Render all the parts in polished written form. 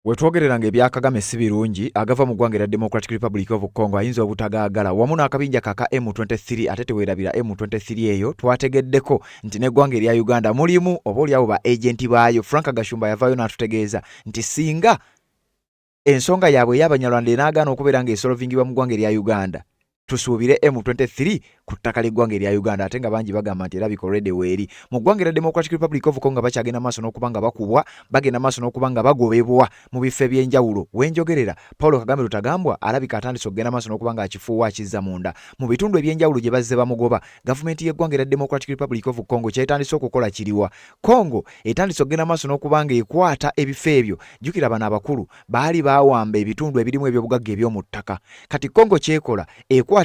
Wetwogereranga ebya Kagame si birungi agava mu ggwanga erya Democratic Republic of Congo ayinza obutagaagala wamu n'akabinja kaka M23 ate teweerabira M23 eyo twategeddeko nti n'eggwanga erya Uganda mulimu oba oliawo ba agenti baayo. Frank Gashumba yavaayo n'atutegeeza nti singa ensonga yaabwe ey'Abanyarwanda enaagaana okubeera ng'esolvingibwa mu ggwanga erya Uganda tusuubire M23 ku ttaka ly'eggwanga erya Uganda ate nga bangi bagamba nti era bikolredde weeri. Mu ggwanga erya Democratic Republic of Congo bakyagenda maaso n'okuba nga bakubwa, bagenda maaso n'okuba nga bagobebwa mu bifo eby'enjawulo. Wenjogerera Paul Kagame Rutagambwa alabika atandise okugenda maaso n'okuba nga akifuuwa akizza munda mu bitundu eby'enjawulo gye bazze bamugoba. Gavumenti y'eggwanga erya Democratic Republic of Congo kyetandise okukola kiriwa. Congo etandise okugenda maaso n'okuba nga ekwata ebifo ebyo. Jjukira bano abakulu baali baawamba ebitundu ebirimu ebyobugagga eby'omu ttaka. Kati Congo kyekola ekwata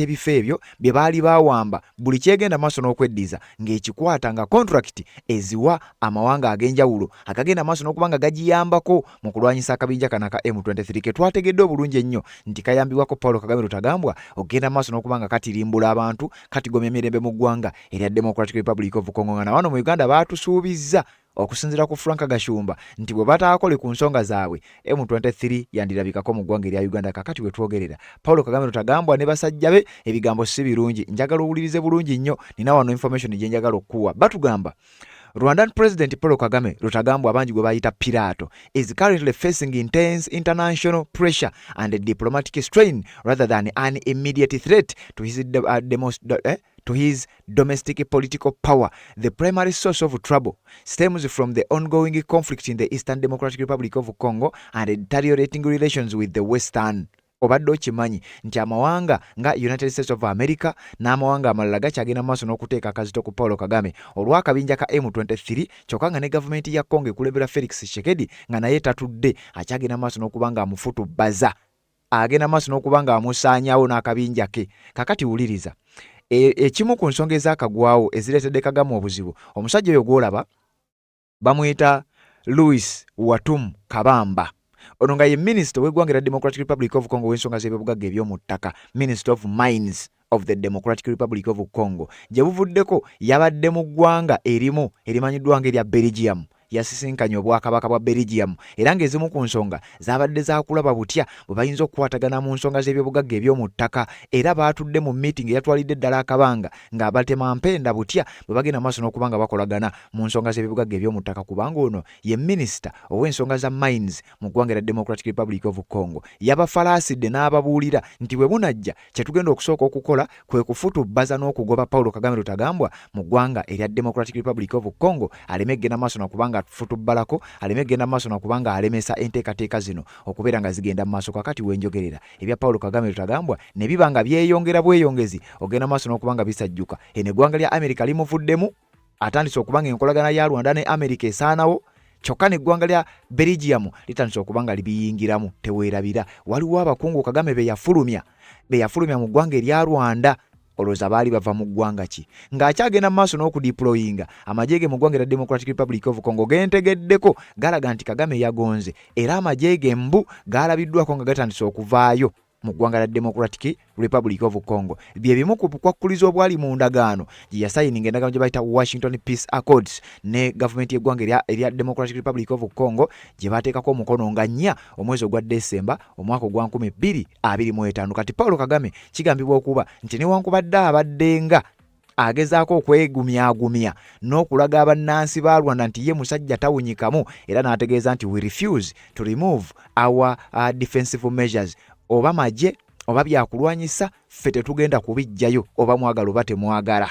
ebifo ebyo bye baali baawamba buli kyegenda maaso n'okweddiza ng'ekikwata nga contract eziwa amawanga ag'enjawulo akagenda maaso n'okuba nga gagiyambako mu kulwanyisa akabinja kana ka M23 ke twategedde obulungi ennyo nti kayambibwako Paul Kagame Rutagambwa okugenda maaso n'okuba nga katirimbula abantu katigomya emirembe mu ggwanga erya Democratic Republic of Congo nga na wano mu Uganda baatusuubizza okusinziira ku Frank Gashumba nti bwe bataakole ku nsonga zaabwe M23 yandirabikako mu ggwanga erya Uganda. Kakati we twogerera Paul Kagame Rutagambwa ne basajja be ebigambo si birungi. Njagala owulirize bulungi nnyo, nina wano information gye njagala okuwa. Batugamba Rwandan President Paul Kagame Rutagambwa abangi gwe bayita Pirato is currently facing intense international pressure and a diplomatic strain rather than an immediate threat to his domestic political power. The primary source of trouble stems from the ongoing conflict in the Eastern Democratic Republic of Congo and deteriorating relations with the Western. Obadde okimanyi nti amawanga nga United States of America n'amawanga amalala gakyagenda maaso n'okuteeka akazito ku Paul Kagame olw'akabinja ka M23 kyokka nga ne gavumenti ya Congo ekulembera Felix Tshisekedi nga naye tatudde akyagenda maaso n'okuba nga amufutubbaza agenda maaso n'okuba nga amusaanyawo n'akabinja ke. Kakati wuliriza ekimu ku nsonga ez'akagwawo ezireetedde Kagame obuzibu, omusajja oyo gw'olaba bamuyita Louis Watum Kabamba. Ono nga ye Minister w'eggwanga erya Democratic Republic of Congo w'ensonga z'ebyobugagga eby'omu ttaka, Minister of Mines of the Democratic Republic of Congo. Gye buvuddeko yabadde mu ggwanga erimu erimanyiddwa ng'erya Belgium. Yasisinkanye obwakabaka bwa Belgium era ng'ezimu ku nsonga zaabadde zaakulaba butya bwe bayinza okukwatagana mu nsonga z'ebyobugagga eby'omu ttaka era baatudde mu meeting eyatwalidde ddala akabanga ng'abatema mpenda butya bwe bagenda maaso n'okuba nga bakolagana mu nsonga z'ebyobugagga eby'omu ttaka kubanga ono ye Minister ow'ensonga za mines mu ggwanga erya Democratic Republic of Congo. Yabafalaasidde n'ababuulira nti bwe bunajja kye tugenda okusooka okukola kwe kufutubbaza n'okugoba Paul Kagame Rutagambwa mu ggwanga erya Democratic Republic of Congo aleme genda maaso n'okuba nga futubbalako aleme genda maaso n'okubanga alemesa enteekateeka zino okubeera nga zigenda mu maaso. Kakati wenjogerera ebya Paul Kagame Rutagambwa ne biba nga byeyongera bweyongezi ogenda maaso n'okubanga bisajjuka. Eno eggwanga lya Amerika limuvuddemu atandise okubanga enkolagana ya Rwanda ne Amerika esaanawo kyokka n'eggwanga lya Belgium litandise okubanga libiyingiramu teweerabira. Waliwo abakungu Kagame be yafulumya mu ggwanga erya Rwanda olowooza baali bava mu ggwanga ki ng'akyagenda mu maaso n'okudiployinga amagye ge mu ggwanga erya Democratic Republic of Congo gentegeddeko galaga nti Kagame yagonze era amagye ge mbu gaalabiddwako nga gatandise okuvaayo mu ggwanga lya Democratic Republic of Congo. Bye bimu ku bukwakkulizo obwali mu ndagaano gye yasayininga endagaano gye bayita Washington Peace Accords ne gavumenti y'eggwanga erya Democratic Republic of Congo gye bateekako omukono nga 4 omwezi ogwa Desemba omwaka ogwa 2025. Kati Paul Kagame kigambibwa okuba nti newankubadde abaddenga agezaako okwegumyagumya n'okulaga abannansi ba Rwanda nti ye musajja tawunyikamu era n'ategeeza nti we refuse to remove our defensive measures. Oba magye oba byakulwanyisa ffe tetugenda kubijjayo oba mwagala oba temwagala.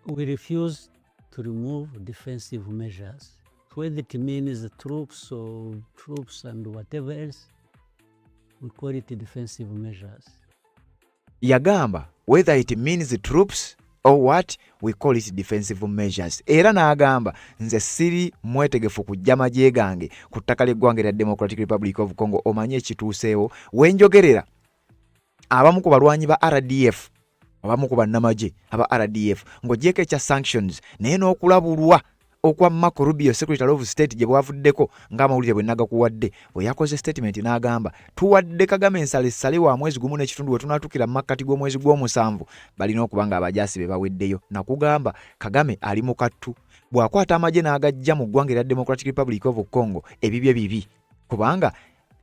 We refuse to remove defensive measures. Whether it means the troops and whatever else, we call it defensive measures. Yagamba whether it means the troops or what, we call it defensive measures. Era n'agamba nze siri mwetegefu kujja magye gange ku ttaka ly'eggwanga erya Democratic Republic of Congo. Omanye ekituuseewo wenjogerera abamu ku balwanyi ba RDF abamu ku bannamagye aba RDF ng'ogyeko ekya sanctions naye n'okulabulwa okwa Marco Rubio Secretary of State gye bwavuddeko ng'amawulire bwe nagakuwadde bwe yakoze statement n'agamba tuwadde Kagame ensale wa mwezi gumu n'ekitundu we tunaatukira mu makkati gw'omwezi gw'omusanvu balina okuba nga abajaasi be baweddeyo. Nakugamba Kagame ali mu kattu bw'akwata amagye n'agajja mu ggwanga erya Democratic Republic of Congo ebibye bibi kubanga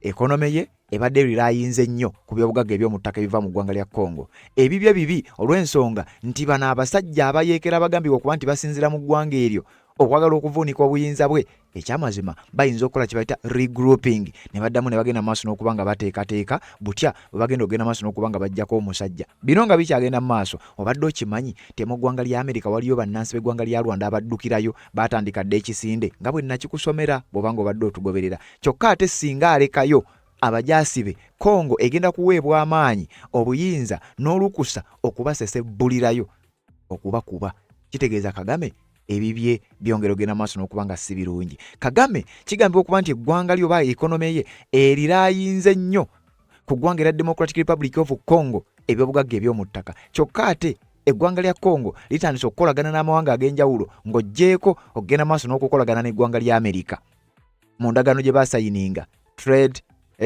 ekonome ye ebadde rirayinze nnyo ku byobugagga eby'omu ttaka ebiva mu ggwanga lya Congo. Ebibye bibi olw'ensonga nti bano abasajja abayeekera bagambibwa okuba nti basinzira mu ggwanga eryo okwagala okuvuunika obuyinza bwe, ekyamazima bayinza okukola kye bayita regrouping ne baddamu ne bagenda maaso n'okuba nga bateekateeka butya bwe bagenda okugenda maaso n'okuba nga bajjako omusajja. Bino nga bikyagenda mu maaso obadde okimanyi te mu ggwanga lya Amerika waliyo bannansi b'eggwanga lya Rwanda abaddukirayo baatandika dde ekisinde nga bwe nakikusomera bw'oba nga obadde otugoberera. Kyokka ate singa alekayo abajaasi be Congo egenda kuweebwa amaanyi obuyinza n'olukusa okubasesebbulirayo okubakuba. Kitegeeza Kagame ebibye byongera ogenda maaso n'okuba nga si birungi. Kagame kigambibwa okuba nti eggwanga lyo oba ekonome ye erirayinze nnyo ku ggwanga erya Democratic Republic of Congo ebyobugagga eby'omu ttaka. Kyokka ate eggwanga lya Congo litandise okukolagana n'amawanga ag'enjawulo ng'oggyeko okugenda maaso n'okukolagana n'eggwanga lya Amerika mu ndagaano gye baasayininga trade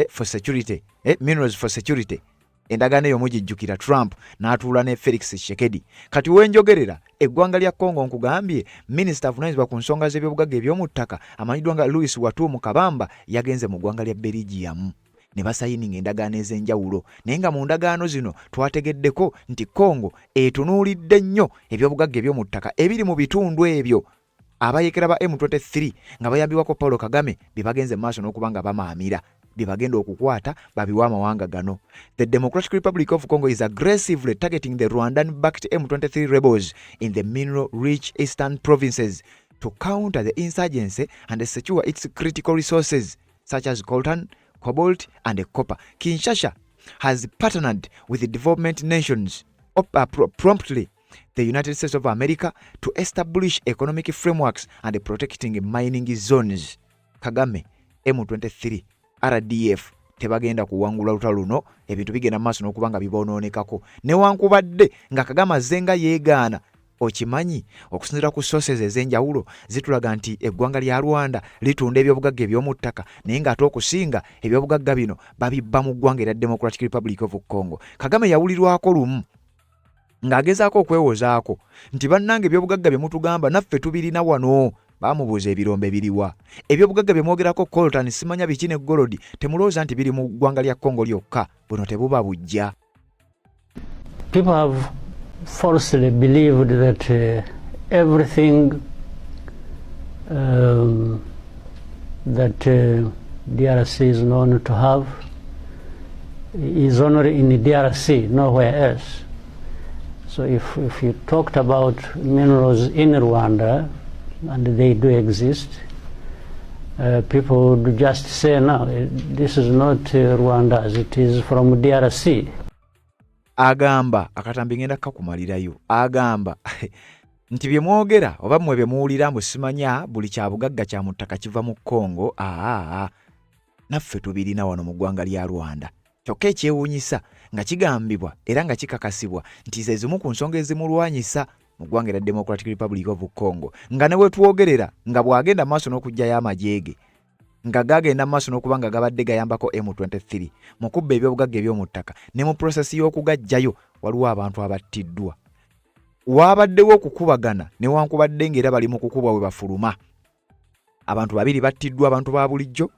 for security, minerals for security. Endagaano eyo mugijjukira Trump n'atuula ne Felix Tshisekedi. Kati wenjogerera eggwanga lya Congo nkugambye minisita avunaanyizibwa ku nsonga z'ebyobugagga eby'omu ttaka amanyiddwa nga Louis Watumu Kabamba yagenze mu ggwanga lya Belgium ne basayininga endagaano ez'enjawulo. Naye nga mu ndagaano zino twategeddeko nti Congo etunuulidde nnyo ebyobugagga eby'omu ttaka ebiri mu bitundu ebyo abayeekera ba M23 nga bayambibwako Paul Kagame bye bagenze mu maaso n'okuba nga bamaamira bye bagenda okukwata babiwa amawanga gano. The Democratic Republic of Congo is aggressively targeting the Rwandan-backed M23 rebels in the mineral-rich eastern provinces to counter the insurgency and secure its critical resources such as coltan, cobalt and copper. Kinshasa has partnered with the development nations promptly the United States of America to establish economic frameworks and protecting mining zones. Kagame, M23, RDF tebagenda kuwangula lutalo luno, ebintu bigenda maaso n'okuba nga bibonoonekako. Newankubadde nga Kagame azzenga yeegaana, okimanyi okusinziira ku sources ez'enjawulo zitulaga nti eggwanga lya Rwanda litunda ebyobugagga eby'omu ttaka naye ng'ate okusinga ebyobugagga bino babibba mu ggwanga erya Democratic Republic of Congo. Kagame yawulirwako lumu ng'agezaako okwewozaako nti bannange ebyobugagga bye mutugamba naffe tubirina wano. Baamubuuza ebirombe biriwa. Ebyobugagga bye mwogerako coltan simanya biki ne golodi temulowooza nti biri mu ggwanga lya Congo lyokka, buno tebuba bujja. People have falsely believed that everything that DRC is known to have is only in the DRC, nowhere else. So if you talked about minerals in Rwanda, and they do exist, people would just say, no, this is not Rwanda's, it is from DRC. Agamba, akatambi ngenda kakumalirayo, agamba, nti bye mwogera, oba mwe bye muwulira mbu simanya buli kya bugagga kya mu ttaka kiva mu Congo, naffe tubirina wano mu ggwanga lya Rwanda. Kyokka ekyewuunyisa nga kigambibwa era nga kikakasibwa nti ze zimu ku nsonga ezimulwanyisa mu ggwanga erya Democratic Republic of Congo, nga ne wetwogerera nga bw'agenda maaso n'okugjayo amajeege nga gagenda maaso n'okuba nga gabadde gayambako M23 mu kubba ebyobugagga eby'omu ttaka ne mu prosesi y'okugajjayo waliwo abantu abattiddwa. Waabaddewo okukubagana newankubadde ng'era bali mu kukubwa we bafuluma. Abantu 2 battiddwa, abantu ba bulijjo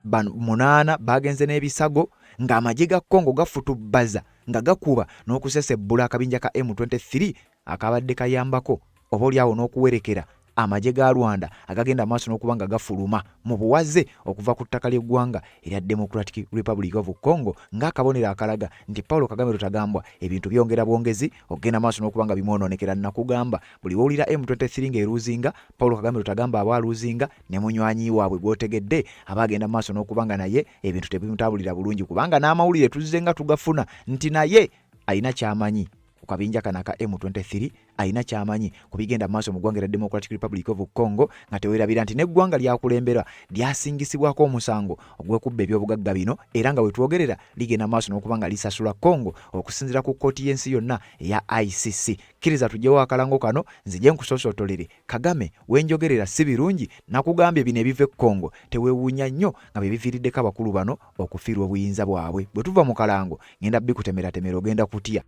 8 bagenze n'ebisago ng'amagye ga Congo gafutubbaza nga gakuba n'okusesebbula akabinja ka M23 akabadde kayambako oba oliawo n'okuwerekera amagye ga Rwanda agagenda maaso n'okuba nga gafuluma mu buwaze okuva ku ttaka ly'eggwanga erya Democratic Republic of Congo ng'akabonero akalaga nti Paul Kagame Rutagambwa ebintu byongera bwongezi okugenda maaso n'okuba nga bimwonoonekera. Nakugamba buli wawulira M23 ng'eruzinga, Paul Kagame Rutagambwa aba aluzinga ne munywanyi waabwe gwotegedde aba agenda maaso n'okuba nga naye ebintu tebimutambulira bulungi kubanga n'amawulire tuzze nga tugafuna nti naye alina kyamanyi kabinja kanaka M23 alina kyamanyi kubigenda maaso mu ggwanga erya Democratic Republic of Congo nga tewerabira nti n'eggwanga lyakulembera lyasingisibwako omusango ogwekubba ebyobugagga bino era nga wetwogerera ligenda maaso n'okuba nga lisasula Congo okusinzira ku kkooti y'ensi yonna eya ICC. Kkiriza tujjewo akalango kano nzije nkusosootolere Kagame wenjogerera si birungi, nakugambye bino ebiva e Congo teweewuunya nnyo nga bye biviiriddeko abakulu bano okufiirwa obuyinza bwabwe. Bwe tuva mu kalango ngenda bikutemera ogenda kutya.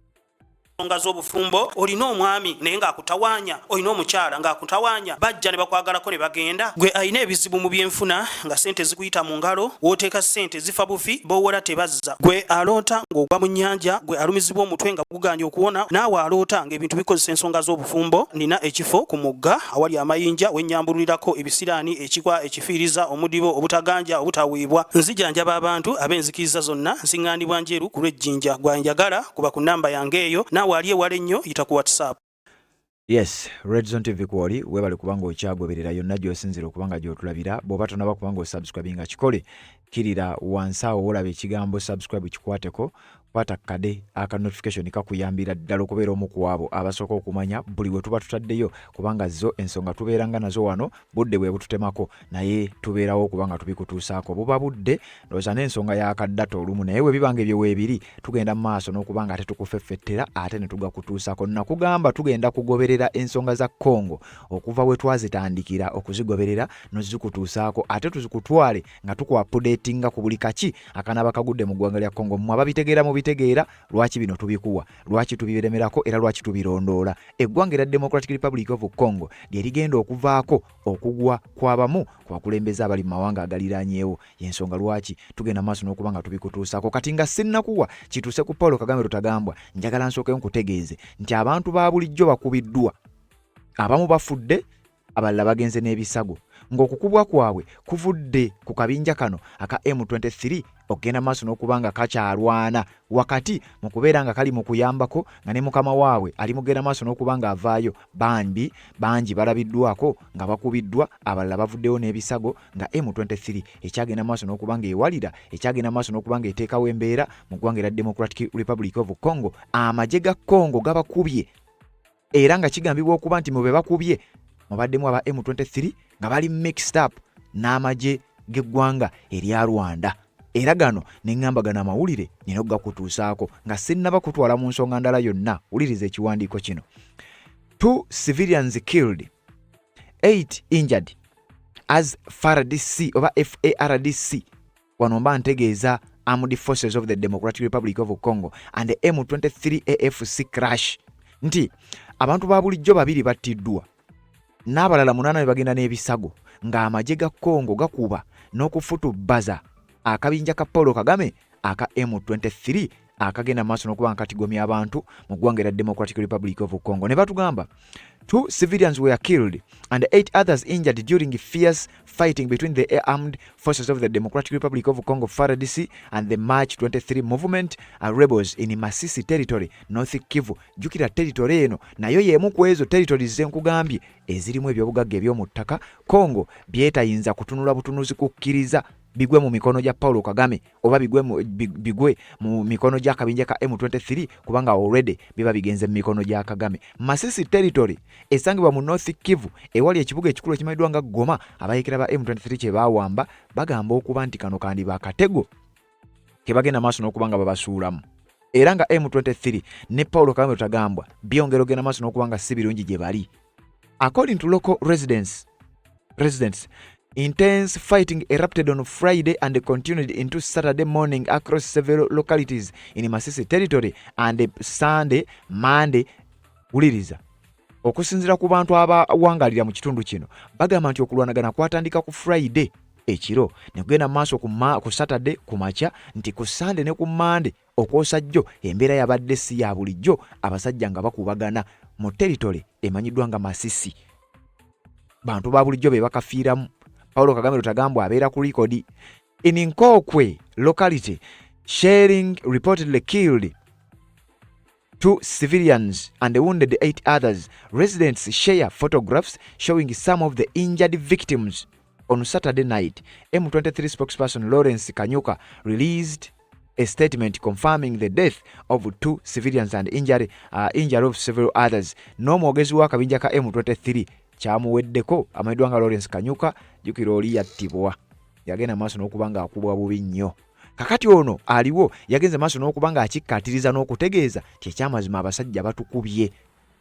ensonga z'obufumbo olina omwami naye ng'akutawaanya olina omukyala ng'akutawaanya bajja ne bakwagalako ne bagenda gwe alina ebizibu mu byenfuna nga sente zikuyita mu ngalo wooteeka sente zifa bufi b'owola tebazza gwe aloota ng'ogwa mu nnyanja gwe alumizibwa omutwe nga guganye okuwona naawe aloota ng'ebintu bikozesa ensonga z'obufumbo nina ekifo ku mugga awali amayinja wennyambulirako ebisiraani ekikwa ekifiiriza omudibo obutaganja obutaweebwa nzijanjaba abantu ab'enzikiriza zonna nsiŋŋaanibwa njeru ku lw'ejjinja gwanjagala kuba ku nnamba yange eyo naawe ali ewala ennyo yita ku whatsapp. Yes, Red Zone TV kwoli webale kubanga okyagoberera yonna gy'osinzira okubanga gy'otulabira bw'oba tonaba kubanga osubscribinga kikole kirira wansi awo olaba ekigambo subscribe kikwateko kwata kade aka notification kakuyambira ddala okubeera omu ku abo abasooka okumanya buli we tuba tutaddeyo kubanga zo ensonga tubeeranga nazo wano budde bwe bututemako naye tubeerawo kubanga tubikutuusaako buba budde ndowooza n'ensonga y'akaddato olumu naye we bibanga ebyo weebiri tugenda mu maaso n'okubanga ate tukufeffettera ate ne tugakutuusaako nakugamba tugenda kugoberera ensonga za Congo okuva we twazitandikira okuzigoberera nozikutuusaako ate tuzikutwale nga tukuapdatinga ku buli kaki akanaba kagudde mu ggwanga lya Congo mmwe ababitegeera mu bitegeera lwaki bino tubikuwa lwaki tubiremerako era lwaki tubirondoola eggwanga lya Democratic Republic of Congo lye ligenda okuvaako okugwa kw'abamu ku bakulembeze abali mu mawanga agaliraanyeewo y'ensonga lwaki tugenda maaso n'okubanga tubikutuusaako kati nga sinnakuwa kituuse ku Paul Kagame Rutagambwa njagala nsookeyo nkutegeeze nti abantu ba bulijjo bakubiddwa abamu bafudde abalala bagenze n'ebisago ng'okukubwa kwabwe kuvudde ku kabinja kano aka M23 okugenda maaso n'okubanga kakyalwana wakati mu kubeera nga kali mu kuyambako nga ne mukama waabwe ali mugenda maaso n'okubanga avaayo bangi balabiddwako nga bakubiddwa abalala bavuddeyo n'ebisago nga M23 ekyagenda maaso n'okubanga ewalira ekyagenda maaso n'okubanga eteekawo embeera mu ggwanga lya Democratic Republic of Congo amagye ga Congo gabakubye era nga kigambibwa okuba nti mu be bakubye mubaddemu aba M23 nga bali mixed up n'amagye g'eggwanga erya Rwanda era gano neŋŋamba gano amawulire nina okugakutuusaako nga sinnaba kutwala mu nsonga ndala yonna wuliriza ekiwandiiko kino 2 civilians killed 8 injured as FARDC oba FARDC wano mba ntegeeza Armed Forces of the Democratic Republic of Congo and the M23 AFC crash nti abantu ba bulijjo babiri battiddwa n'abalala 8 bagenda n'ebisago ng'amagye ga Congo gakuba n'okufutubbaza akabinja ka Paul Kagame aka M23 akagenda maaso n'okuba nkatigomya abantu mu ggwanga lya Democratic Republic of Congo ne batugamba 2 civilians were killed and 8 others injured during fierce fighting between the armed forces of the Democratic Republic of Congo FARDC and the March 23 movement rebels in Masisi territory North Kivu jukira territory eno nayo yemu ku ezo territories zenkugambye ezirimu ebyobugagga eby'omu ttaka Congo byetayinza kutunula butunuzi kukkiriza bigwe mu mikono gya Paul Kagame oba bigwe mu mikono gya kabinja ka M23 kubanga already biba bigenze mu mikono gya Kagame. Masisi territory esangibwa mu North Kivu ewali ekibuga ekikulu ekimanyiddwa nga Goma abayekera ba M23 kye baawamba bagamba okuba nti kano kandi bakatego ke bagenda maaso n'okubanga babasuulamu era nga M23 ne Paul Kagame Rutagambwa byongera ogenda maaso n'okubanga si birungi gye bali. According to local residents, intense fighting erupted on Friday and continued into Saturday morning across several localities in Masisi territory and Sunday, Monday. Uliriza okusinzira ku bantu abawangalira mu kitundu kino bagamba nti okulwanagana kwatandika ku Friday ekiro ne kugenda maaso ku Saturday ku makya nti ku Sunday ne ku Monday okwosajjo embeera yabadde si ya bulijjo abasajja nga bakubagana mu territory emanyiddwa nga Masisi. Bantu ba bulijjo be bakafiiramu. Paulo Kagame Rutagambwa abeera ku record. In Nkokwe locality, sharing reportedly killed 2 civilians and wounded 8 others. Residents share photographs showing some of the injured victims. On Saturday night, M23 spokesperson Lawrence Kanyuka released a statement confirming the death of 2 civilians and injury of several others. N'omwogezi wa kabinja ka M23 kyamuweddeko amayiddwa nga Lawrence Kanyuka jukira oli yattibwa yagenda maaso n'okubanga akubwa bubi nnyo. Kakati ono aliwo yagenze maaso n'okubanga akikkatiriza n'okutegeeza kyekyamazima abasajja batukubye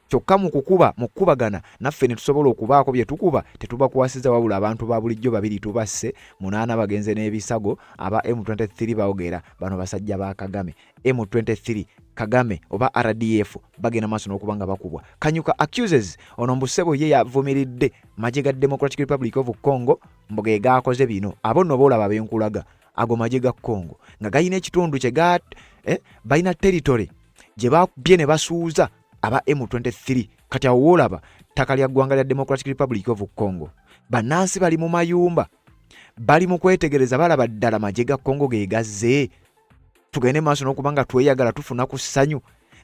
kyokka mu kukubagana naffe ne tusobola okubaako bye tukuba tetubakwasiza wabula abantu ba bulijjo babiri tubasse 8 bagenze n'ebisago aba M23 baogera bano basajja ba Kagame. M23 Kagame oba RDF bagenda maaso n'okubanga bakubwa. Kanyuka accuses ono mbusebo ye yavumiridde magye ga Democratic Republic of Congo mboge gaakoze bino. Abo nno boolaba benkulaga ago magye ga Congo nga gayina ekitundu kye balina territory gye babye ne basuuza aba M23. Kati awo woolaba ttaka lya ggwanga lya Democratic Republic of Congo. Bannansi bali mu mayumba bali mu kwetegereza balaba ddala magye ga Congo ge gazze. Tugende maaso n'okubanga tweyagala tufuna ku ssanyu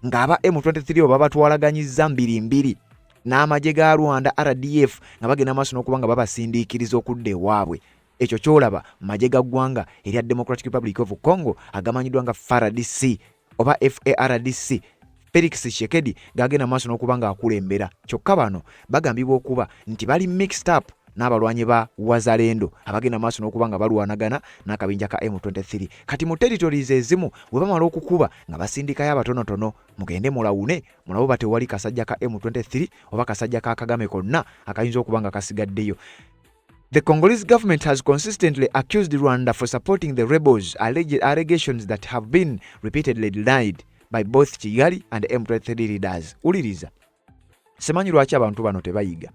ng'aba M23 oba batwalaganyizza mbiri n'amagye ga Rwanda RDF nga bagenda maaso n'okubanga babasindiikiriza okudda ewaabwe. Ekyo kyolaba magye ga ggwanga erya Democratic Republic of Congo agamanyiddwa nga FARDC oba FARDC Felix Tshisekedi gagenda maaso n'okubanga akulembera. Kyokka bano bagambibwa okuba nti bali mixed up n'abalwanyi ba Wazalendo abagenda maaso n'okubanga balwanagana n'akabinja ka M23. Kati mu territories ezimu bwe bamala okukuba nga basindikayo abatonotono mugende mulawune mulabo batewali kasajja ka M23 oba kasajja ka Kagame konna akayinza okubanga kasigaddeyo. The Congolese government has consistently accused Rwanda for supporting the rebels, allegations that have been repeatedly denied by both Kigali and M23 leaders. Uliriza. Semanyi lwaki abantu bano tebayiga.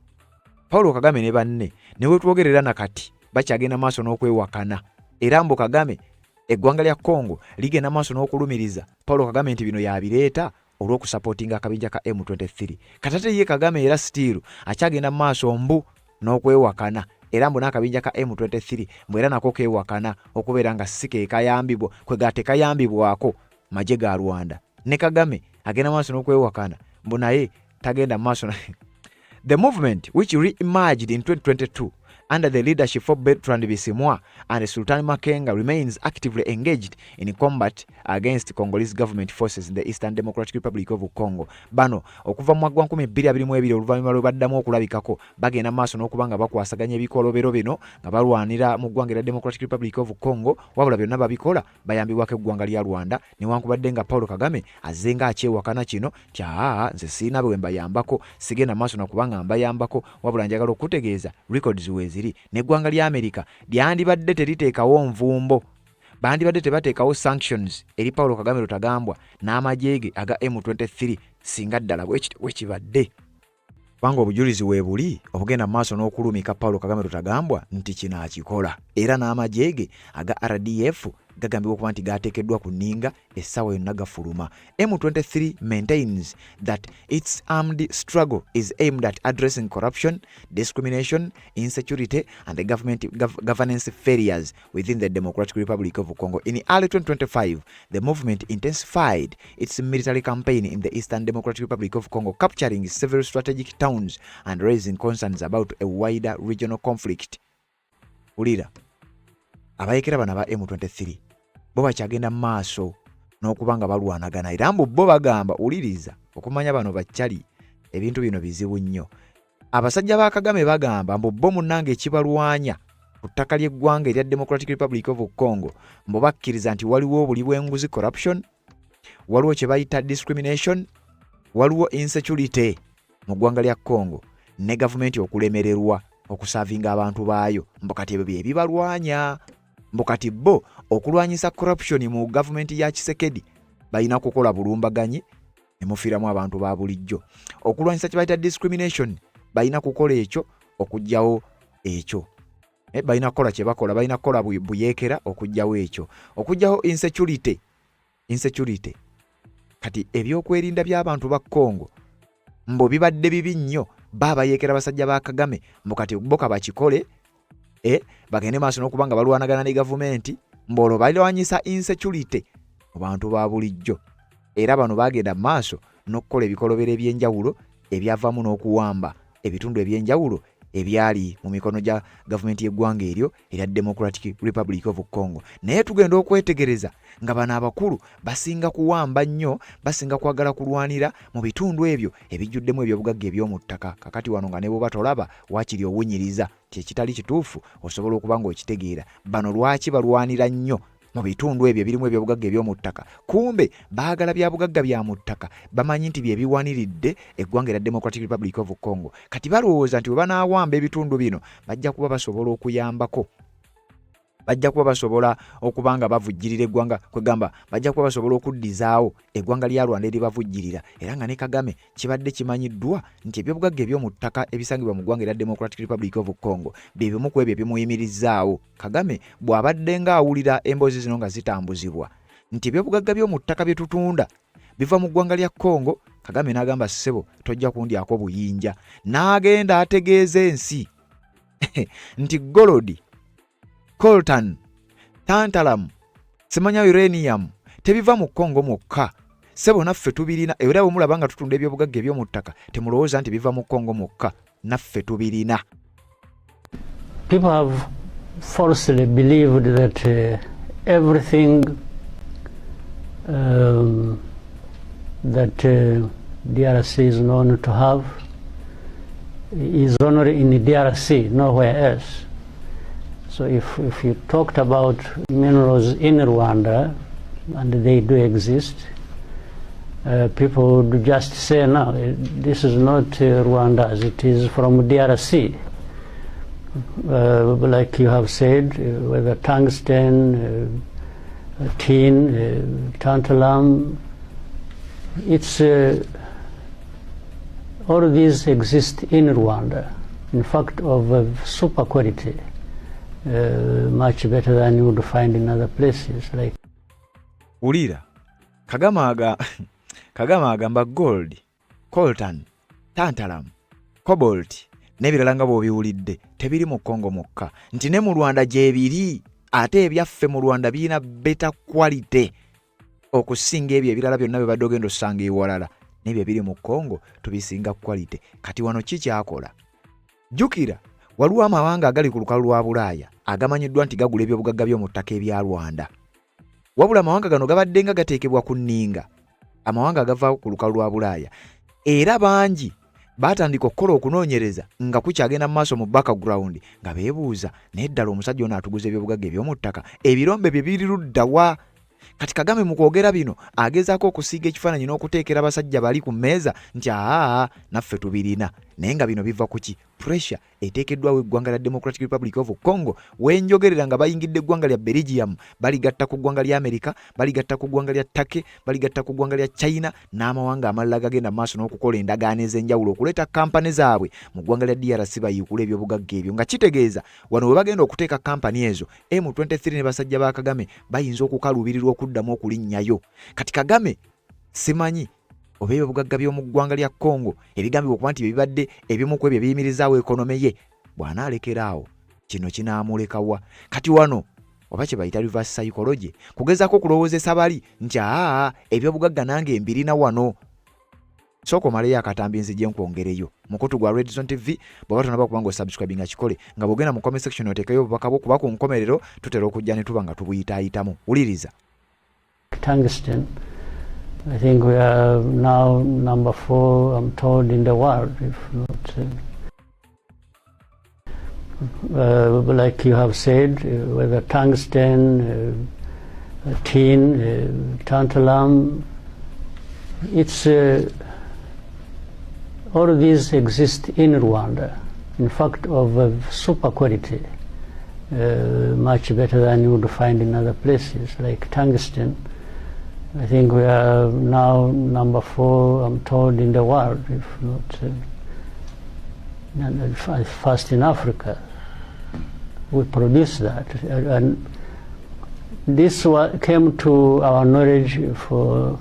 Paulo Kagame ne banne ne wetwogerera nakati bakyagenda maaso n'okwewakana. Era mbo Kagame eggwanga lya Congo ligenda maaso n'okulumiriza Paulo Kagame nti bino yabireeta olw'okusupportinga akabinja ka M23. Katate ye Kagame era still akyagenda maaso mbu n'okwewakana. Era mbo n'akabinja ka M23 mbwera nako kewakana okubeera nga sike kayambibwa kwe gate kayambibwako magye ga Rwanda. Ne Kagame agenda maaso n'okwewakana mbo naye tagenda maaso na The movement, which re-emerged in 2022 under the leadership of Bertrand Bisimwa and Sultan Makenga, remains actively engaged in combat against Congolese government forces in the Eastern Democratic Republic of Congo. Bano okuva mu mwaka 2022 oluvannyuma lwe baddamu okulabikako bagenda maaso n'okubanga bakwasaganya ebikolobero bino nga balwanira mu ggwanga lya Democratic Republic of Congo. Wabula byonna babikola bayambibwako eggwanga lya Rwanda newankubadde nga Paulo Kagame azenga akyewakana kino nze siina bwe mbayambako sigenda maaso n'okubanga mbayambako wabula njagala okutegeeza records wezi neggwanga lya Amerika lyandibadde teriteekawo nvumbo bandibadde tebateekawo sanctions eri Paulo Kagame Rutagambwa n'amajege aga M23 singa ddala bwekibadde. Kubanga obujulizi weebuli obugenda maaso n'okulumika Paulo Kagame Rutagambwa nti kino akikola. Era n'amajege aga RDF gagambibwa okuba nti gateekeddwa ku nninga essaawa yonna gafuluma. M23 maintains that its armed struggle is aimed at addressing corruption, discrimination, insecurity and the governance failures within the Democratic Republic of Congo. In early 2025, the movement intensified its military campaign in the Eastern Democratic Republic of Congo, capturing several strategic towns and raising concerns about a wider regional conflict. Ulira abayekera bana ba M23 bo bakyagenda maaso n'okubanga balwanagana era mbu bo bagamba uliriza okumanya bano bakyali ebintu bino bizibu nnyo. Abasajja ba Kagame bagamba mbu bo munnange ekibalwanya ku ttaka ly'eggwanga erya Democratic Republic of Congo mbu bakkiriza nti waliwo obuli bw'enguzi corruption, waliwo kye bayita discrimination, waliwo insecurity mu ggwanga lya Congo ne gavumenti okulemererwa okusavinga abantu baayo. Mbokati ebyo bye bibalwanya. Mbokati bo okulwanyisa corruption mu gavumenti ya Tshisekedi balina kukola bulumbaganyi ne mufiiramu abantu ba bulijjo. Okulwanyisa kye bayita discrimination balina kukola ekyo okujjawo ekyo. Balina kukola kye bakola, balina kukola buyeekera okujjawo ekyo. Okujjawo insecurity. Kati ebyokwerinda by'abantu ba Congo mbo bibadde bibi nnyo. Baba yeekera basajja ba Kagame mbokati boka bakikole bagende maaso n'okubanga balwanagana ne gavumenti mbolo balwanyisa insecurity mu bantu ba bulijjo. Era bano bagenda maaso n'okukola ebikolobero eby'enjawulo ebyavamu n'okuwamba ebitundu eby'enjawulo ebyali mu mikono gya gavumenti y'eggwanga eryo erya Democratic Republic of Congo. Naye tugenda okwetegereza nga bano abakulu basinga kuwamba nnyo, basinga kwagala kulwanira mu bitundu ebyo ebijjuddemu ebyobugagga eby'omu ttaka. Kakati wano nga ne bwe batolaba waakiri owunyiriza kyekitali kituufu osobola okuba ng'okitegeera. Bano lwaki balwanira nnyo mu bitundu ebyo birimu ebyobugagga eby'omu ttaka? Kumbe baagala bya bugagga bya mu ttaka, bamanyi nti bye biwaniridde eggwanga erya Democratic Republic of Congo. Kati balowooza nti bwe banaawamba ebitundu bino bajja kuba basobola okuyambako bajja kuba basobola okuba nga bavujjirira eggwanga kwegamba bajja kuba basobola okuddizaawo eggwanga lya Rwanda eribavujjirira era nga ne Kagame kibadde kimanyiddwa nti ebyobugagga eby'omu ttaka ebisangibwa mu ggwanga erya Democratic Republic of Congo bye bimu ku ebyo ebimuyimirizzaawo. Kagame bw'abadde ng'awulira emboozi zino nga zitambuzibwa nti ebyobugagga by'omu ttaka bye tutunda biva mu ggwanga lya Congo, Kagame n'agamba ssebo tojja kundyako buyinja. N'agenda ategeeza ensi nti golodi, coltan, tantalum, semanya uranium tebiva mu Congo mwokka. Ssebo naffe tubirina era bwe mulaba nga tutunda ebyobugagga eby'omu ttaka temulowooza nti biva mu Congo mwokka, naffe tubirina. People have falsely believed that everything that DRC is known to have is only in the DRC, nowhere else. So if you talked about minerals in Rwanda, and they do exist, people would just say, no, this is not Rwanda's, it is from DRC. Like you have said, whether tungsten, tin, tantalum, it's all of these exist in Rwanda. In fact, of super quality, much better than you would find in other places. Like Ulira, Kagame agamba gold, coltan, tantalum, cobalt, n'ebirala nga bw'obiwulidde tebiri mu Congo mwokka, nti ne mu Rwanda gyebiri, ate ebyaffe mu Rwanda birina better quality okusinga ebyo ebirala byonna bye badde ogenda osanga ewalala, n'ebyo biri mu Congo tubisinga quality. Kati wano ki kyakola? Jjukira waliwo amawanga agali ku lukalu lwa Bulaaya agamanyiddwa nti gagula ebyobugagga by'omu ttaka ebya Rwanda, wabula amawanga gano gabadde nga gateekebwa ku nninga, amawanga agava ku lukalu lwa Bulaaya, era bangi batandika okukola okunoonyereza nga kukyagenda mu maaso mu background nga beebuuza naye ddala omusajja ono atuguza ebyobugagga eby'omu ttaka ebirombe bye biri ludda wa? Kati Kagame mu kwogera bino agezaako okusiiga ekifaananyi n'okuteekera abasajja bali ku mmeeza nti naffe tubirina, naye nga bino biva ku ki? Pressure eteekeddwawo eggwanga lya Democratic Republic of Congo, wenjogerera nga bayingidde eggwanga lya Belgium, baligatta ku ggwanga lya America, baligatta ku ggwanga lya Turkey, baligatta ku ggwanga lya China n'amawanga amalala gagenda maaso n'okukola endagaano ez'enjawulo okuleeta kampani zaabwe mu ggwanga lya DRC bayikula ebyobugagga ebyo, nga kitegeeza wano we bagenda okuteeka kampani ezo M23 ne basajja ba Kagame bayinza okukaluubirirwa okuddamu okulinnyayo. Kati Kagame simanyi oba ebyobugagga by'omu ggwanga lya Congo ebigambibwa okuba nti bibadde ebimu ku ebyo biyimirizaawo ekonome ye, bw'anaalekerawo kino kinaamulekawa. Kati wano oba kye bayita reverse psychology, kugezaako okulowoozesa bali nti ebyobugagga nange mbirina wano. Sooka omaleyo akatambi nzije nkwongereyo. Mukutu gwa Red Zone TV bw'oba tonaba kuba ng'osubscribinga kikole, nga bw'ogenda mu comment section oteekayo obubaka bwo kuba ku nkomerero tutera okujja ne tuba nga tubuyitaayitamu. Wuliriza. tungsten, I think we are now number 4, I'm told, in the world, if not. Like you have said, whether tungsten, tin, tantalum, it's all of these exist in Rwanda. In fact, of super quality, much better than you would find in other places, like tungsten. I think we are now number 4, I'm told, in the world, if not first in Africa. We produce that, and this came to our knowledge for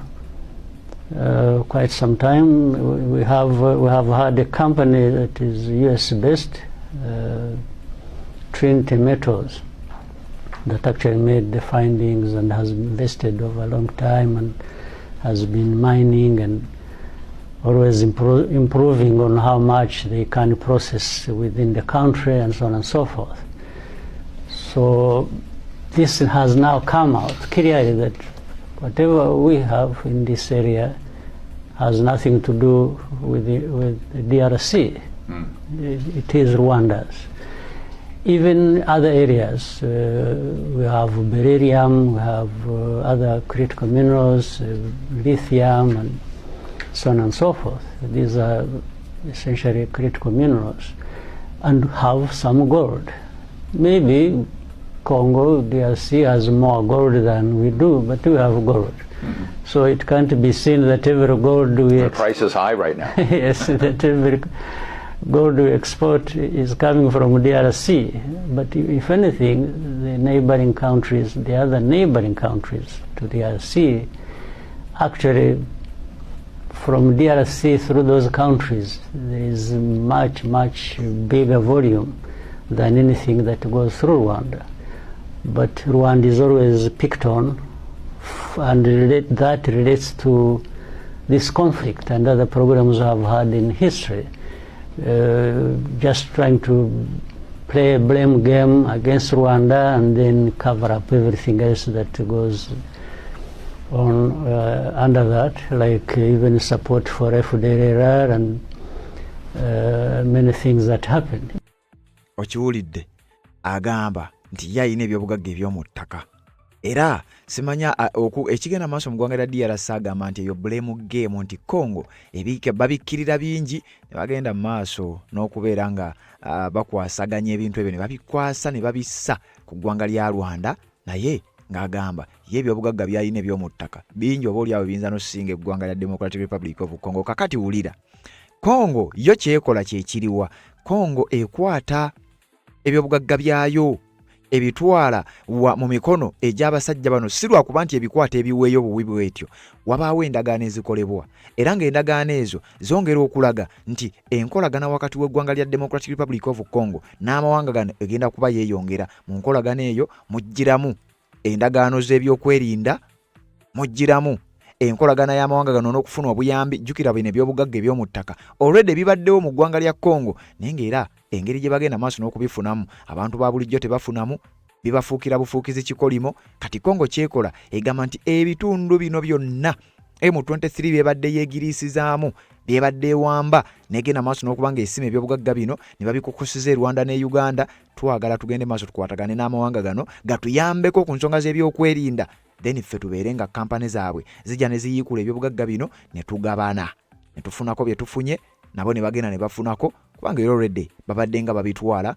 quite some time. We have had a company that is US based, Trinity Metals, that actually made the findings and has invested over a long time and has been mining and always improving on how much they can process within the country and so on and so forth. So this has now come out clearly that whatever we have in this area has nothing to do with the DRC. It is Rwanda's. Even other areas, we have beryllium, we have other critical minerals, lithium, and so on and so forth. These are essentially critical minerals, and have some gold. Maybe Congo, DRC has more gold than we do, but we have gold. So it can't be seen that every gold The price is high right now. yes, that every gold we export is coming from DRC. But if anything, the neighboring countries, the other neighboring countries to DRC, actually from DRC through those countries, there is much, much bigger volume than anything that goes through Rwanda. But Rwanda is always picked on, and that relates to this conflict and other problems we have had in history. Just trying to play a blame game against Rwanda and then cover up everything else that goes on under that, like even support for FDLR and many things that happened. Okiwulidde agamba nti yayina ebyobugagga eby'omu ttaka era simanya ekigenda maaso mu ggwanga lya DRC agamba nti eyo blame game nti Congo babikkirira bingi ne bagenda mu maaso n'okubeera nga bakwasaganya ebintu ebyo ne babikwasa ne babissa ku ggwanga lya Rwanda, naye ng'agamba ye ebyobugagga byayina eby'omu ttaka bingi oba oli awo biyinza n'osinga eggwanga lya Democratic Republic of Congo. Kakati wulira, Congo yo kyekola kyekiriwa. Congo ekwata ebyobugagga byayo ebitwala mu mikono egy'abasajja bano, si lwakuba nti ebikwata ebiweeyo buwi bwetyo, wabaawo endagaano ezikolebwa, era ng'endagaano ezo zongera okulaga nti enkolagana wakati w'eggwanga lya Democratic Republic of Congo n'amawanga gano egenda kuba yeeyongera. Mu nkolagana eyo mujjiramu endagaano z'ebyokwerinda, mujjiramu enkolagana y'amawanga gano n'okufuna obuyambi. Jjukira bino ebyobugagga eby'omu ttaka already bibaddewo mu ggwanga lya Congo, naye ng'era engeri gye bagenda maaso n'okubifunamu abantu ba bulijjo tebafunamu, bibafuukira bufuukizi kikolimo. Kati Congo kyekola egamba nti ebitundu bino byonna M23 byebadde yeegiriisizaamu, byebadde ewamba, negenda maaso n'okuba ng'esima ebyobugagga bino ne babikukusiza Rwanda ne Uganda. Twagala tugende maaso tukwatagane n'amawanga gano gatuyambeko ku nsonga z'ebyokwerinda, then ffe tubeere nga kampani zaabwe zijja ne ziyiikula ebyobugagga bino ne tugabana ne tufunako bye tufunye, nabo ne bagenda ne bafunako, kubanga era already babadde nga babitwala.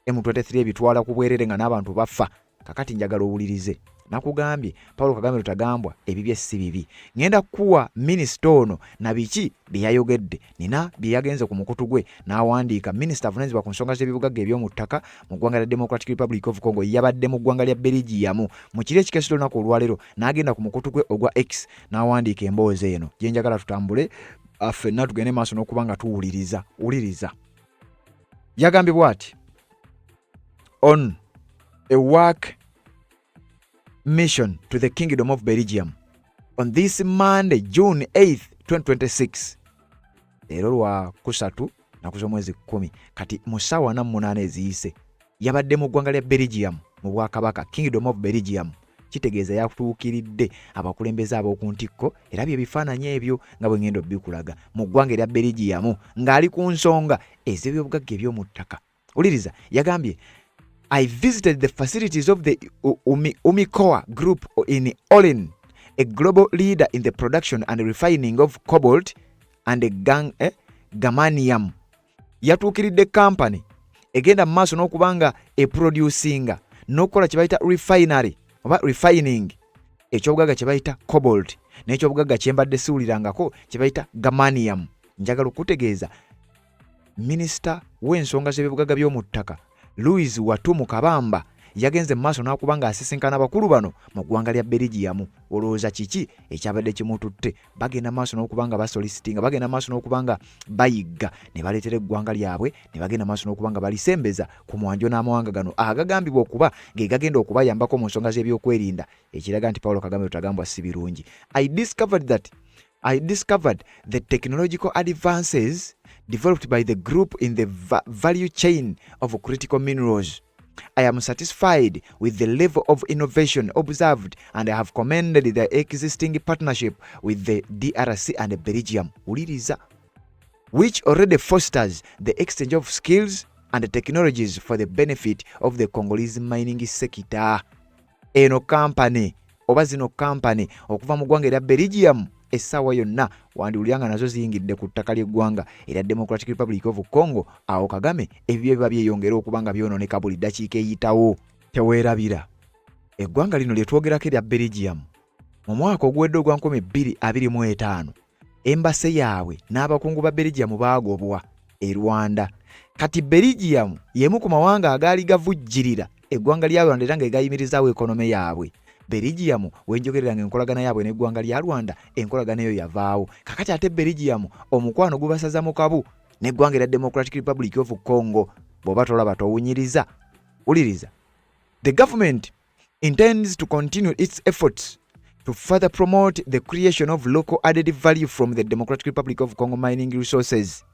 M23 ebitwala ku bwerere nga n'abantu bafa. Kakati njagala owulirize, nakugambye Paulo Kagame Rutagambwa ebibye si bibi. Ngenda kuwa minisita ono na biki bye yayogedde, nina bye yagenze ku mukutu gwe n'awandiika. Minisita avunaanyizibwa ku nsonga z'ebibugagga eby'omu ttaka mu ggwanga lya Democratic Republic of Congo yabadde mu ggwanga lya Belgium mu kiro ekikesero olunaku olwaleero, n'agenda ku mukutu gwe ogwa X n'awandiika emboozi eno gye njagala tutambule ffenna tugende maaso n'okuba nga tuwuliriza. Wuliriza, yagambye bw'ati: on a work mission to the Kingdom of Belgium on this Monday, June 8th, 2026. Leero lwa kusatu naku z'omwezi 10 kati mu ssaawa 48 eziyise yabadde mu ggwanga lya Belgium mu Bwakabaka, Kingdom of Belgium. Kitegeeza yatuukiridde abakulembeze ab'oku ntikko, era bye bifaananyi ebyo nga bwe ngenda obbikulaga mu ggwanga lya Belgium ng'ali ku nsonga ez'ebyobugagga eby'omu ttaka. Wuliriza, yagambye I visited the facilities of the Umicoa Group in Olen, a global leader in the production and refining of cobalt and germanium. Yatuukiridde company egenda mu maaso n'okubanga eproducinga n'okukola kye bayita refinery oba refining ekyobugagga kye bayita cobalt n'ekyobugagga kye mbadde siwulirangako kye bayita germanium. Njagala okutegeeza minisita w'ensonga z'ebyobugagga by'omu ttaka Louis Watumu Kabamba yagenze mu maaso n'akuba ng'asisinkana bakulu bano mu ggwanga lya Belgium. Olowooza kiki ekyabadde kimututte? Bagenda maaso n'okuba nga basolicitinga, bagenda maaso n'okuba nga bayigga ne baleetera eggwanga lyabwe, ne bagenda maaso n'okuba nga balisembeza ku mwanjo n'amawanga gano agagambibwa okuba ge gagenda okubayambako mu nsonga z'ebyokwerinda, ekiraga nti Paulo Kagame Rutagambwa si birungi. I discovered the technological advances developed by the group in the value chain of critical minerals. I am satisfied with the level of innovation observed and I have commended the existing partnership with the DRC and Belgium, Uliriza, which already fosters the exchange of skills and technologies for the benefit of the Congolese mining sector. Eno company, oba zino company okuva mu ggwanga erya Belgium essaawa yonna wandiwuliranga nazo ziyingidde ku ttaka ly'eggwanga erya Democratic Republic of Congo. Awo Kagame ebibye biba byeyongera okuba nga byonooneka buli ddakiika eyitawo. teweerabira eggwanga lino lye twogerako erya Belgium mu mwaka oguwedde ogwa 2025 embase yaabwe n'abakungu ba Belgium baagobwa e Rwanda. Kati Belgium yemu ku mawanga agaali gavujjirira eggwanga lya Rwanda era ng'egayimirizaawo ekonome yaabwe. Belgium wenjogereranga enkolagana yaabwe n'eggwanga lya Rwanda, enkolagana eyo yavaawo. Kakati ate Belgium omukwano gubasaza mu kabu n'eggwanga erya Democratic Republic of Congo. Bw'oba tolaba towunyiriza. Wuliriza. The government intends to continue its efforts to further promote the creation of local added value from the Democratic Republic of Congo mining resources.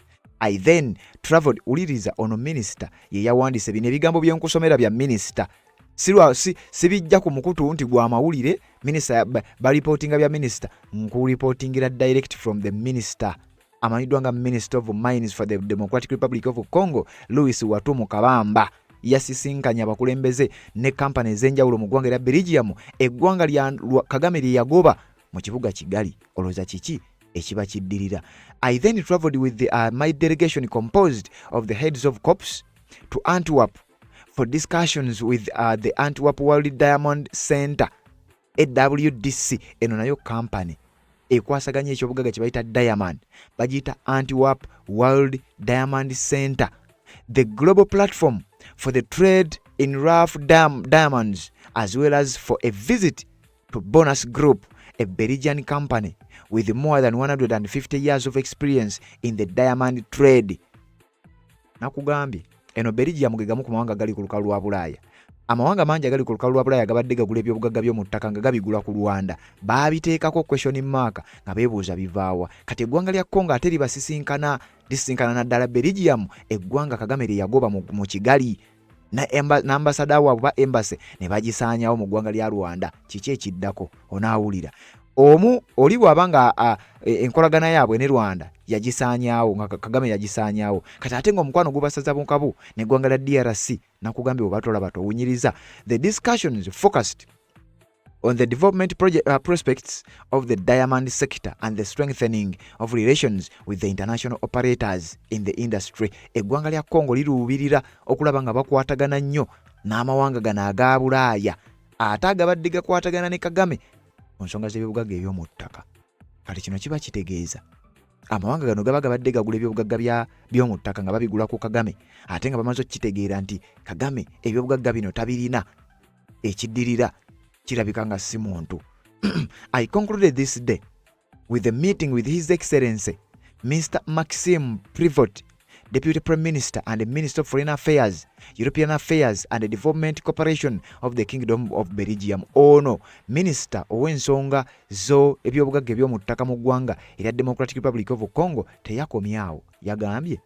I then traveled uliriza ono minister ye yawandiise bino ebigambo byenkusomera bya minister. Sibijja ku mukutu nti gwa mawulire minister balipotinga bya minister nkulipotingira direct from the minister. Amanyiddwa nga Minister of Mines for the Democratic Republic of Congo, Louis Watumu Kabamba. Yasisinkanya abakulembeze ne kampani ez'enjawulo mu ggwanga erya Belgium, eggwanga lya Kagame lye yagoba mu kibuga Kigali. Olowooza kiki ekiba kiddirira? I then traveled with my delegation composed of the heads of corps to Antwerp for discussions with the Antwerp World Diamond Center, AWDC. Eno nayo kampani ekwasaganya ekyobugaga kye bayita Diamond, bagiyita Antwerp World Diamond Center, the global platform for the trade in rough diamonds, as well as for a visit to Bonus Group, a Belgian company with more than 150 years of experience in the diamond trade. Nakugambye eno Belgium ge gamu ku mawanga gali ku lukalu lwa Bulaaya. Amawanga mangi agali ku lukalu lwa Bulaaya gabadde gagula ebyobugagga by'omu ttaka nga gabigula ku Rwanda, baabiteekako question mark nga beebuuza bivaawa. Kati eggwanga lya Congo ate lisisinkana naddala Belgium, eggwanga Kagame lye yagoba mu Kigali na ambasada waabwe ba embassy ne bagisaanyawo mu ggwanga lya Rwanda. Kiki ekiddako? Onaawulira omu oli bw'abanga enkolagana yaabwe ne Rwanda yagisaanyawo, nga Kagame yagisaanyawo, kati ate ng'omukwano gubasaza mu kabu n'eggwanga lya DRC. Nakugambye oba tolaba towunyiriza. The discussions focused on the development prospects of the diamond sector and the strengthening of relations with the international operators in the industry. Eggwanga lya Congo liruubirira okulaba nga bakwatagana nnyo n'amawanga gano aga Bulaaya, ate agabadde gakwatagana ne Kagame ku nsonga z'ebyobugagga eby'omu ttaka. Kati kino kiba kitegeeza amawanga gano gaba gabadde gagula ebyobugagga by'omu ttaka nga babigula ku Kagame, ate nga bamaze okitegeera nti Kagame ebyobugagga bino tabirina, ekiddirira kirabika nga si muntu. I concluded this day with a meeting with His Excellency Mr. Maxime Prevot, Deputy Prime Minister and Minister of Foreign Affairs, European Affairs and Development Cooperation of the Kingdom of Belgium. Ono Minister ow'ensonga zo ebyobugagga eby'omu ttaka mu ggwanga erya Democratic Republic of Congo teyakomyawo. Yagambye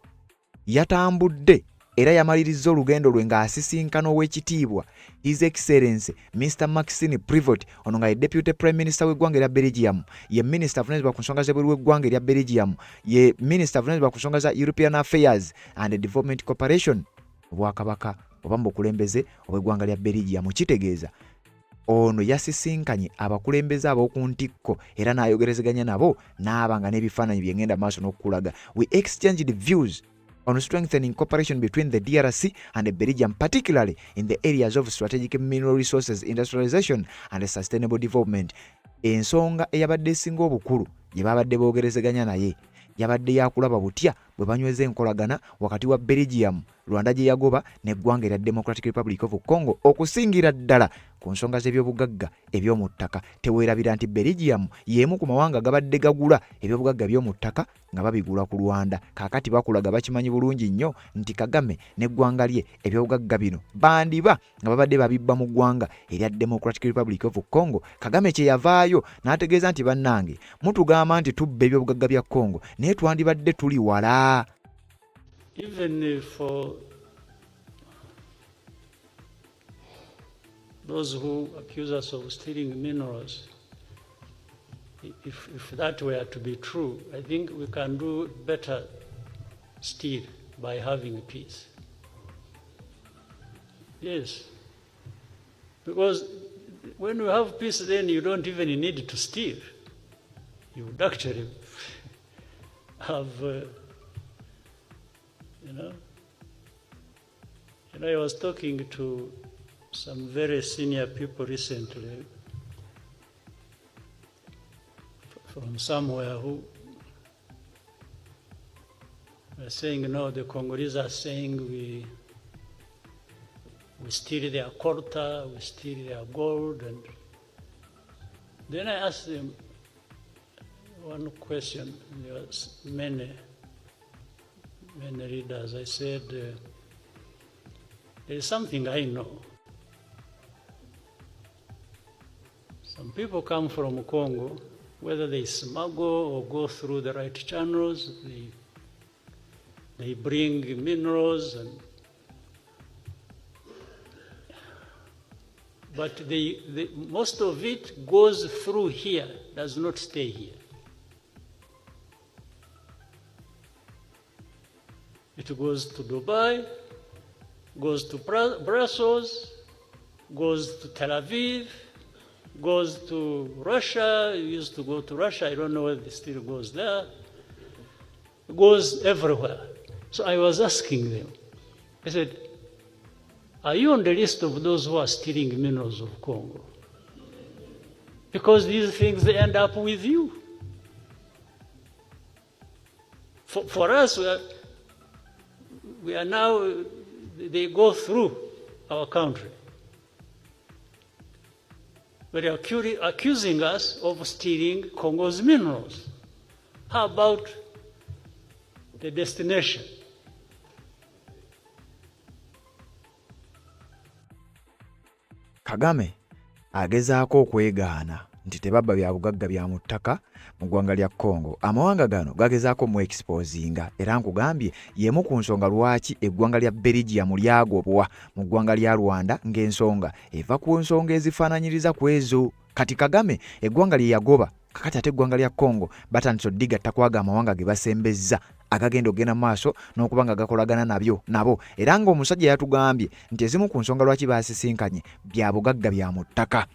yatambudde era yamaliriza olugendo lwe ng'asisinkana ow'ekitiibwa His Excellency Mr. Maxime Prevot, ono nga ye Deputy Prime Minister w'eggwanga erya Belgium, ye Minister avunanyizibwa ku nsonga z'ebweru w'eggwanga erya Belgium, ye Minister avunanyizibwa ku nsonga za European Affairs and Development Cooperation, obwakabaka oba mu bukulembeze obw'eggwanga lya Belgium. Kitegeeza ono yasisinkanye abakulembeze ab'oku ntikko era n'ayogerezeganya nabo n'abanga n'ebifaananyi bye ngenda maaso n'okukulaga. We exchanged views on strengthening cooperation between the DRC and Belgium, particularly in the areas of strategic mineral resources, industrialization and sustainable development. Ensonga eyabadde esinga obukulu gye babadde boogerezeganya naye yabadde yakulaba butya bwe banyweza enkolagana wakati wa Belgium, Rwanda gye yagoba n'eggwanga erya Democratic Republic of Congo, okusingira ddala ku nsonga z'ebyobugagga eby'omu ttaka. Teweerabira nti Belgium y'emu ku mawanga gabadde gagula ebyobugagga by'omu ttaka nga babigula ku Rwanda. Kaakati bakulaga bakimanyi bulungi nnyo nti Kagame n'eggwanga lye ebyobugagga bino bandiba nga babadde babibba mu ggwanga erya Democratic Republic of Congo. Kagame kye yavaayo n'ategeeza nti bannange mutugamba nti tubba ebyobugagga bya Congo naye twandibadde tuli wala. Even for those who accuse us of stealing minerals, if that were to be true, I think we can do better still by having peace. Yes. Because when you have peace, then you don't even need to steal. You would actually have, I was talking to some very senior people recently from somewhere who are saying, no, the Congolese are saying we steal their quota, we steal their gold. And then I asked them one question. There was many leaders. I said, there is something I know. Some people come from Congo, whether they smuggle or go through the right channels, they bring minerals, but most of it goes through here, does not stay here. It goes to Dubai, goes to Brussels, goes to Tel Aviv, goes to Russia. It used to go to Russia. I don't know whether it still goes there. It goes everywhere. So I was asking them, I said, are you on the list of those who are stealing minerals of Congo? Because these things, they end up with you. For us, we are now, they go through our country. But they are accusing us of stealing Congo's minerals. How about the destination? Kagame agezaako okwegaana nti tebabba bya bugagga bya mu ttaka mu ggwanga lya Congo. Amawanga gano gagezaako mu exposinga era nkugambye yemu ku nsonga lwaki eggwanga lya Belgium lyagobwa mu ggwanga lya Rwanda ng'ensonga eva ku nsonga ezifaananyiriza ku ezo. Kati Kagame eggwanga lye yagoba kakati ate eggwanga lya Congo batandise oddigatta kwaga amawanga ge basembezza agagenda ogenda maaso n'okubanga gakolagana nabo era ng'omusajja yatugambye nti ezimu ku nsonga lwaki baasisinkanye bya bugagga bya mu ttaka.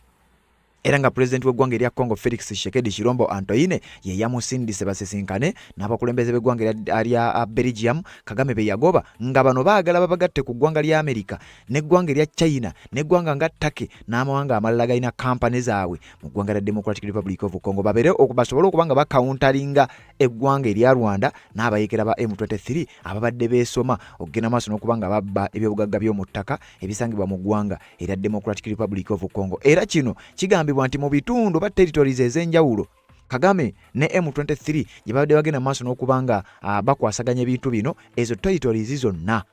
Era nga President w'eggwanga erya Congo Felix Tshisekedi Chilombo Antoine ye yamusindise basisinkane n'abakulembeze b'eggwanga erya Belgium Kagame be yagoba nga bano baagala babagatte ku ggwanga lya America n'eggwanga erya China n'eggwanga nga Turkey n'amawanga amalala galina kampani zaabwe mu ggwanga lya Democratic Republic of Congo babere basobole okubanga bakawuntalinga eggwanga erya Rwanda n'abayekera ba M23 ababadde beesoma okugenda maaso n'okubanga babba ebyobugagga by'omu ttaka ebisangibwa mu ggwanga erya Democratic Republic of Congo. Era kino kigambibwa nti mu bitundu ba territories ez'enjawulo Kagame ne M23 gye babadde bagenda maaso n'okubanga bakwasaganya ebintu bino ezo territories zonna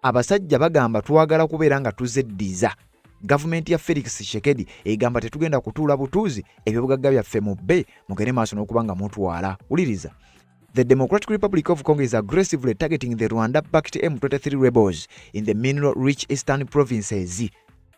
abasajja bagamba twagala kubeera nga tuzeddiza. Gavumenti ya Felix Tshisekedi egamba tetugenda kutuula butuuzi ebyobugagga byaffe mu bbe mugende maaso n'okubanga mutwala. Uliriza. The Democratic Republic of Congo is aggressively targeting the Rwanda-backed M23 rebels in the mineral-rich eastern provinces.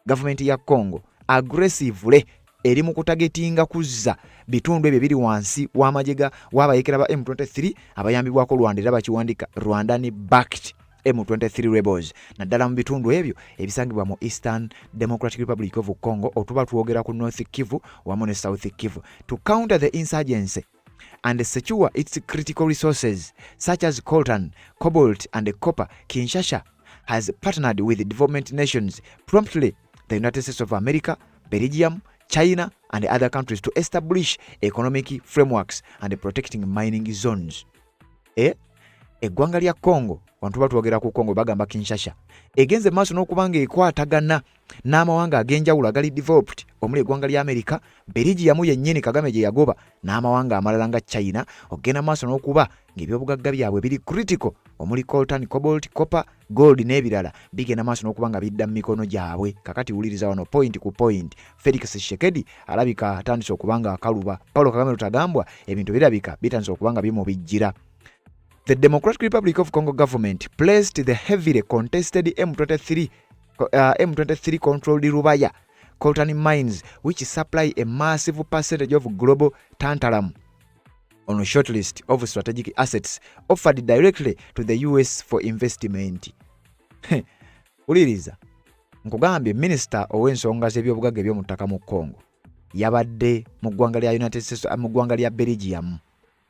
Gavumenti ya Congo aggressively eri mu kutagetinga kuzza bitundu ebyo biri wansi w'amajega w'abayekera ba M23 abayambibwako Rwanda era bakiwandika Rwandan-backed M23 rebels naddala mu bitundu ebyo ebisangibwa mu Eastern Democratic Republic of Congo otuba twogera ku North Kivu wamu ne South Kivu. To counter the insurgency and secure its critical resources such as coltan, cobalt and copper, Kinshasa has partnered with development nations, promptly the United States of America, Belgium, China and other countries to establish economic frameworks and protecting mining zones. Eggwanga lya Congo wantu batwogera ku Congo bagamba Kinshasa egenze maaso n'okubanga ekwatagana n'amawanga ag'enjawulo agali developed omuli eggwanga lya America, Belgium yennyini Kagame gye yagoba n'amawanga amalala nga China ogenda maaso n'okuba ng'ebyobugagga byabwe biri critical omuli coltan, cobalt, copper, gold n'ebirala bigenda maaso n'okuba nga bidda mu mikono gyabwe. Kakati wuliriza wano point ku point. Felix Tshisekedi alabika atandise okubanga akaluba. Paulo Kagame lutagambwa ebintu birabika bitandise okubanga bimubijjira. The Democratic Republic of Congo government placed the heavily contested M23 controlled Rubaya coltan mines, which supply a massive percentage of global tantalum, on a short list of strategic assets offered directly to the US for investment. Uliriza nkugambye minister ow'ensonga z'ebyobugagga eby'omu ttaka mu Congo yabadde mu ggwanga lya United States mu ggwanga lya Belgium.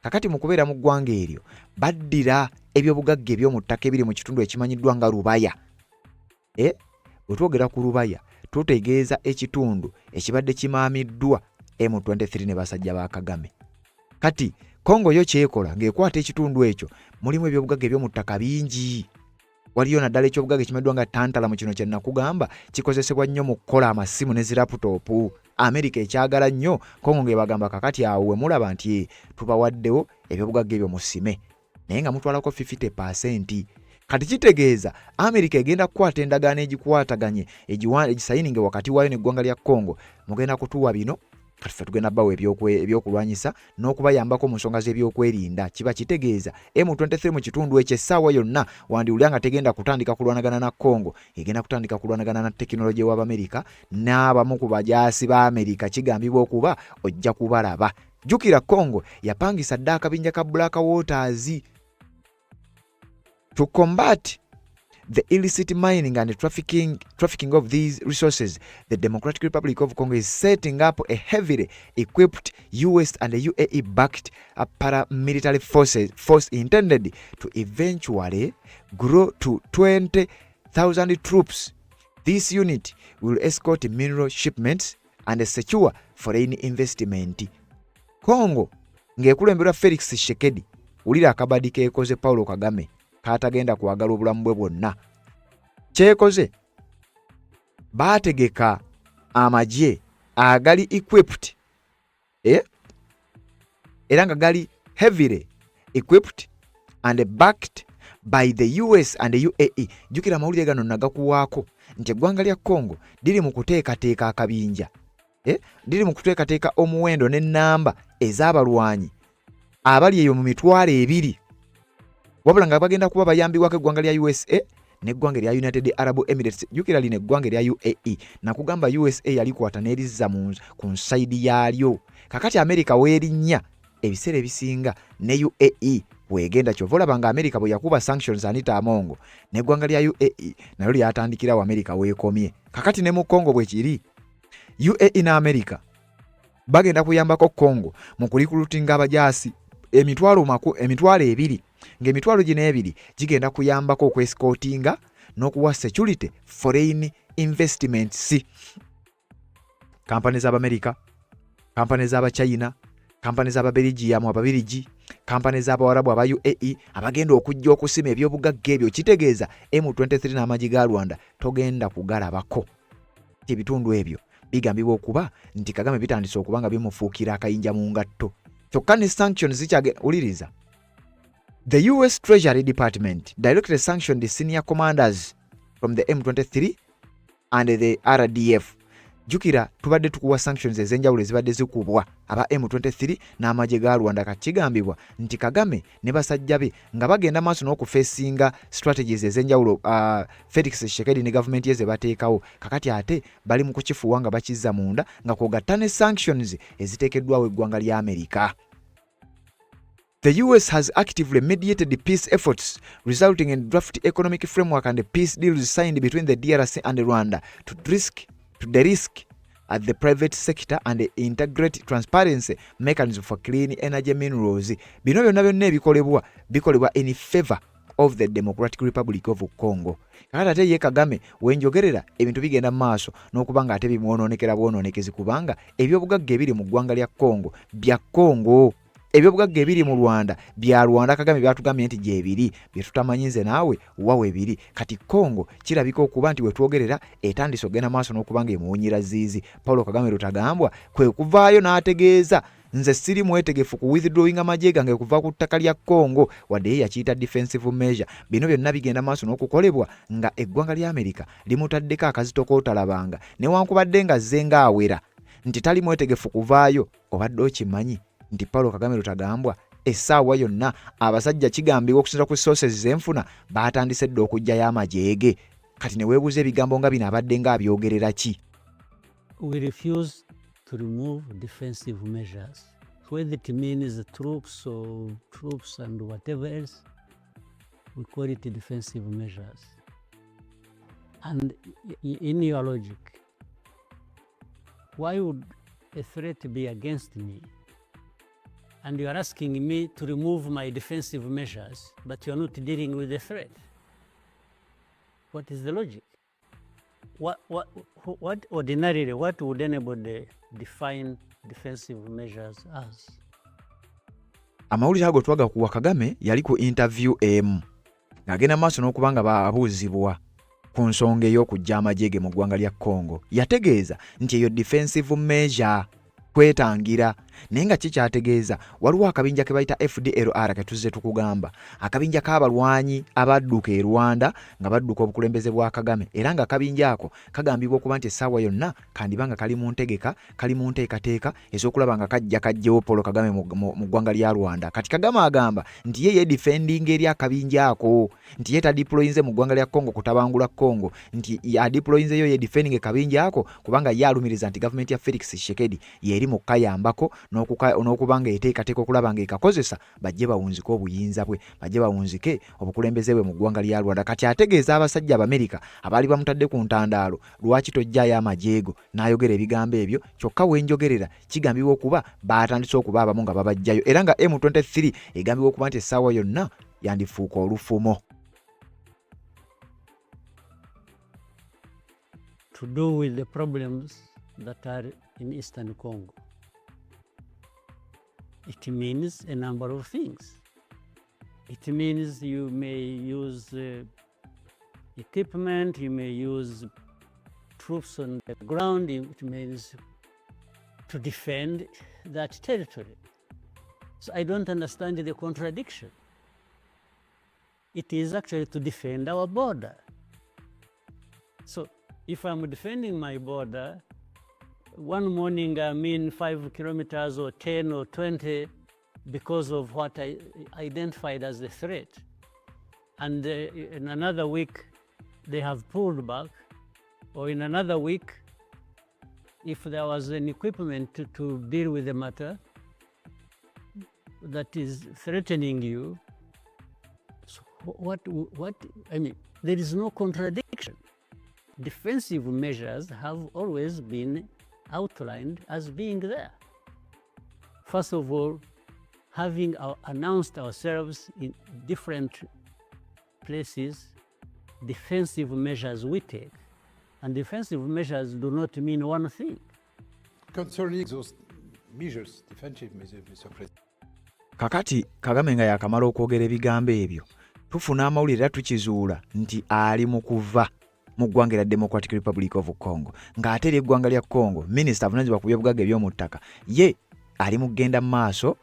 Kakati mu kubeera mu ggwanga eryo baddira ebyobugagga eby'omu ttaka ebiri mu kitundu ekimanyiddwa nga Rubaya. Bwe twogera ku Rubaya tutegeeza ekitundu ekibadde kimaamiddwa M23 ne basajja ba Kagame. Kati Kongo yo kyekola ng'ekwata ekitundu ekyo mulimu ebyobugagga eby'omu ttaka bingi. Waliyo naddala ekyobugagga ekimeddwa nga Tantala mu kino kye nakugamba kikozesebwa nnyo mu kukola amasimu ne ziraputopu. Amerika ekyagala nnyo Kongo ng'ebagamba kakati awo we mulaba nti tubawaddewo ebyobugagga ebyo musime naye nga mutwalako 50%. Kati kitegeeza Amerika egenda kukwata endagaano egikwataganye egisayininge wakati waayo n'eggwanga lya Kongo mugenda kutuwa bino kati ffe tugenda bawo ebyokulwanyisa n'okubayambako mu nsonga z'ebyokwerinda. Kiba kitegeeza M23 mu kitundu ekyo essaawa yonna wandiwulira nga tegenda kutandika kulwanagana na Kongo, egenda kutandika kulwanagana na tekinologiya w'Amerika n'abamu ku bajaasi ba Amerika kigambibwa okuba ojja kubalaba. Jjukira Kongo yapangisa dda akabinja ka Black Waters. To combat the illicit mining and trafficking of these resources, the Democratic Republic of Congo is setting up a heavily equipped US and UAE-backed paramilitary force intended to eventually grow to 20,000 troops. This unit will escort mineral shipments and secure foreign investment. Congo ng'ekulemberwa Felix Tshisekedi, wulira akabadi keekoze Paulo Kagame kaatagenda kwagala obulamu bwe bwonna. Kyekoze baategeka amagye agali equipped era nga gali heavily equipped and backed by the US and the UAE. Jjukira amawulire gano nagakuwaako nti eggwanga lya Congo liri mu kuteekateeka akabinja, liri mu kuteekateeka omuwendo n'ennamba ez'abalwanyi abali eyo mu 2,000 wabula nga bagenda kuba bayambibwako eggwanga lya USA n'eggwanga lya United Arab Emirates. Jjukira lino eggwanga lya UAE nakugamba USA yalikwata n'erizza ku nsayidi yaalyo. Kakati Amerika weerinnya ebiseera ebisinga ne UAE weegenda kyova olaba nga Amerika bwe yakuba sanctions Anita Amongo n'eggwanga lya UAE nalyo lyatandikirawo Amerika weekomye. Kakati ne mu Congo bwe kiri UAE na Amerika bagenda kuyambako Congo mu kulikulutinga abajaasi emitwalo 200 ng'emitwalo gino 2 gigenda kuyambako okwescootinga n'okuwa security foreign investments. Kampani z'Abamerika, kampani z'Abachina, kampani z'Ababelgium Ababirigi, kampani z'Abawarabu aba UAE abagenda okujja okusima ebyobugagga ebyo. Kitegeeza M23 n'amagi ga Rwanda togenda kugalabako. Ebitundu ebyo bigambibwa okuba nti Kagame bitandise okuba nga bimufuukira akayinja mu ngatto. Kyokka ne sanctions zikyagenda uliriza. The US Treasury Department directly sanctioned the senior commanders from the M23 and the RDF. Jukira tubadde tukuwa sanctions ez'enjawulo ezibadde zikubwa aba M23 n'amagye ga Rwanda. Kakigambibwa nti Kagame ne basajja be nga bagenda maaso n'okufeesinga strategies ez'enjawulo Felix Tshisekedi ne government ye ze bateekawo. Kakati ate bali mu kukifuwa nga bakizza munda nga kwogatta ne sanctions eziteekeddwawo eggwanga lya Amerika. The US has actively mediated the peace efforts, resulting in draft economic framework and the peace deals signed between the DRC and Rwanda to de-risk at the private sector and integrate transparency mechanism for clean energy minerals. Bino byonna bikolebwa in favor of the Democratic Republic of Congo. Kakati ate ye Kagame wenjogerera ebintu bigenda maaso n'okuba nga ate bimwonoonekera bwonoonekezi kubanga ebyobugagga ebiri mu ggwanga lya Congo bya Congo. Ebyobugagga ebiri mu Rwanda bya Rwanda. Kagame byatugambye nti gyebiri bye tutamanyize naawe wawe biri. Kati Congo kirabika okuba nti wetwogerera etandise ogenda maaso n'okubanga emuwunyira ziizi. Paulo Kagame Rutagambwa kwe kuvaayo n'ategeeza nze siri mwetegefu ku withdrawing amagye gange okuva ku ttaka lya Congo wadde ye yakiyita defensive measure. Bino byonna bigenda maaso n'okukolebwa nga eggwanga lya Amerika limutaddeko akazito k'otalabanga newankubadde nga zze ng'awera nti tali mwetegefu kuvaayo. Obadde okimanyi nti Paulo Kagame Rutagambwa essaawa yonna abasajja kigambibwa okusinza ku sources z'enfuna baatandise dda okujjayo amajeege. Kati ne weebuuza ebigambo nga bino abadde ng'abyogerera ki? We refuse to remove defensive measures. Whether it means troops and whatever else, we call it defensive measures. And in your logic, why would a threat be against me? And you are asking me to remove my defensive measures, but you are not dealing with the threat. What is the logic? what ordinarily, what would anybody define defensive measures as? Amawulire ago twagakuwa Kagame yali ku interview emu ng'agenda maaso n'okubanga baabuuzibwa ku nsonga ey'okujja amagye ge mu ggwanga lya Congo. Yategeeza nti eyo defensive measure kwetangira, naye nga kikyategeeza waliwo akabinja ke bayita FDLR ke tuzze tukugamba, akabinja k'abalwanyi abadduka e Rwanda nga badduka obukulembeze bwa Kagame, era nga akabinja ako kagambibwa okuba nti essaawa yonna kandibanga kali mu ntegeka, kali mu nteekateeka ez'okulaba nga kajjewo Paul Kagame mu ggwanga lya Rwanda. Kati Kagame agamba nti ye yedifendinga eri akabinja ako, nti ye tadiployinze mu ggwanga lya Congo kutabangula Congo, nti adiployinzeyo yedifendinga ekabinja ako kubanga ye alumiriza nti gavumenti ya Felix Tshisekedi yeri mu kayambako n'okubanga eteekateeka okulaba nga ekakozesa bajje bawunzike obuyinza bwe, bajje bawunzike obukulembeze bwe mu ggwanga lya Rwanda. Kati ategeeza abasajja Abamerika abaali bamutadde ku ntandaalo, lwaki tojjayo amajeego n'ayogera ebigambo ebyo, kyokka wenjogerera kigambibwa okuba baatandise okuba abamu nga babajjayo, era nga M23 egambibwa okuba nti essaawa yonna yandifuuka olufumo. To do with the problems that are in Eastern Congo. It means a number of things. It means you may use equipment, you may use troops on the ground, it means to defend that territory. So I don't understand the contradiction. It is actually to defend our border. So if I'm defending my border, one morning I'm in 5 kilometers or 10 or 20 because of what I identified as the threat. And in another week, they have pulled back. Or in another week, if there was an equipment to deal with the matter that is threatening you, so I mean, there is no contradiction. Defensive measures have always been outlined as being there. First of all, having announced ourselves in different places, defensive measures we take. And defensive measures do not mean one thing. Concerning those measures, defensive measures, Mr. President. Kakati Kagame nga yakamala okwogera ebigambo ebyo, tufuna amawulire era tukizuula nti ali mu kuva mu ggwanga lya Democratic Republic of Congo, ng'ate eggwanga lya Congo minisita avunaanyizibwa ku by'obugagga eby'omu ttaka ye ali mu kugenda mu maaso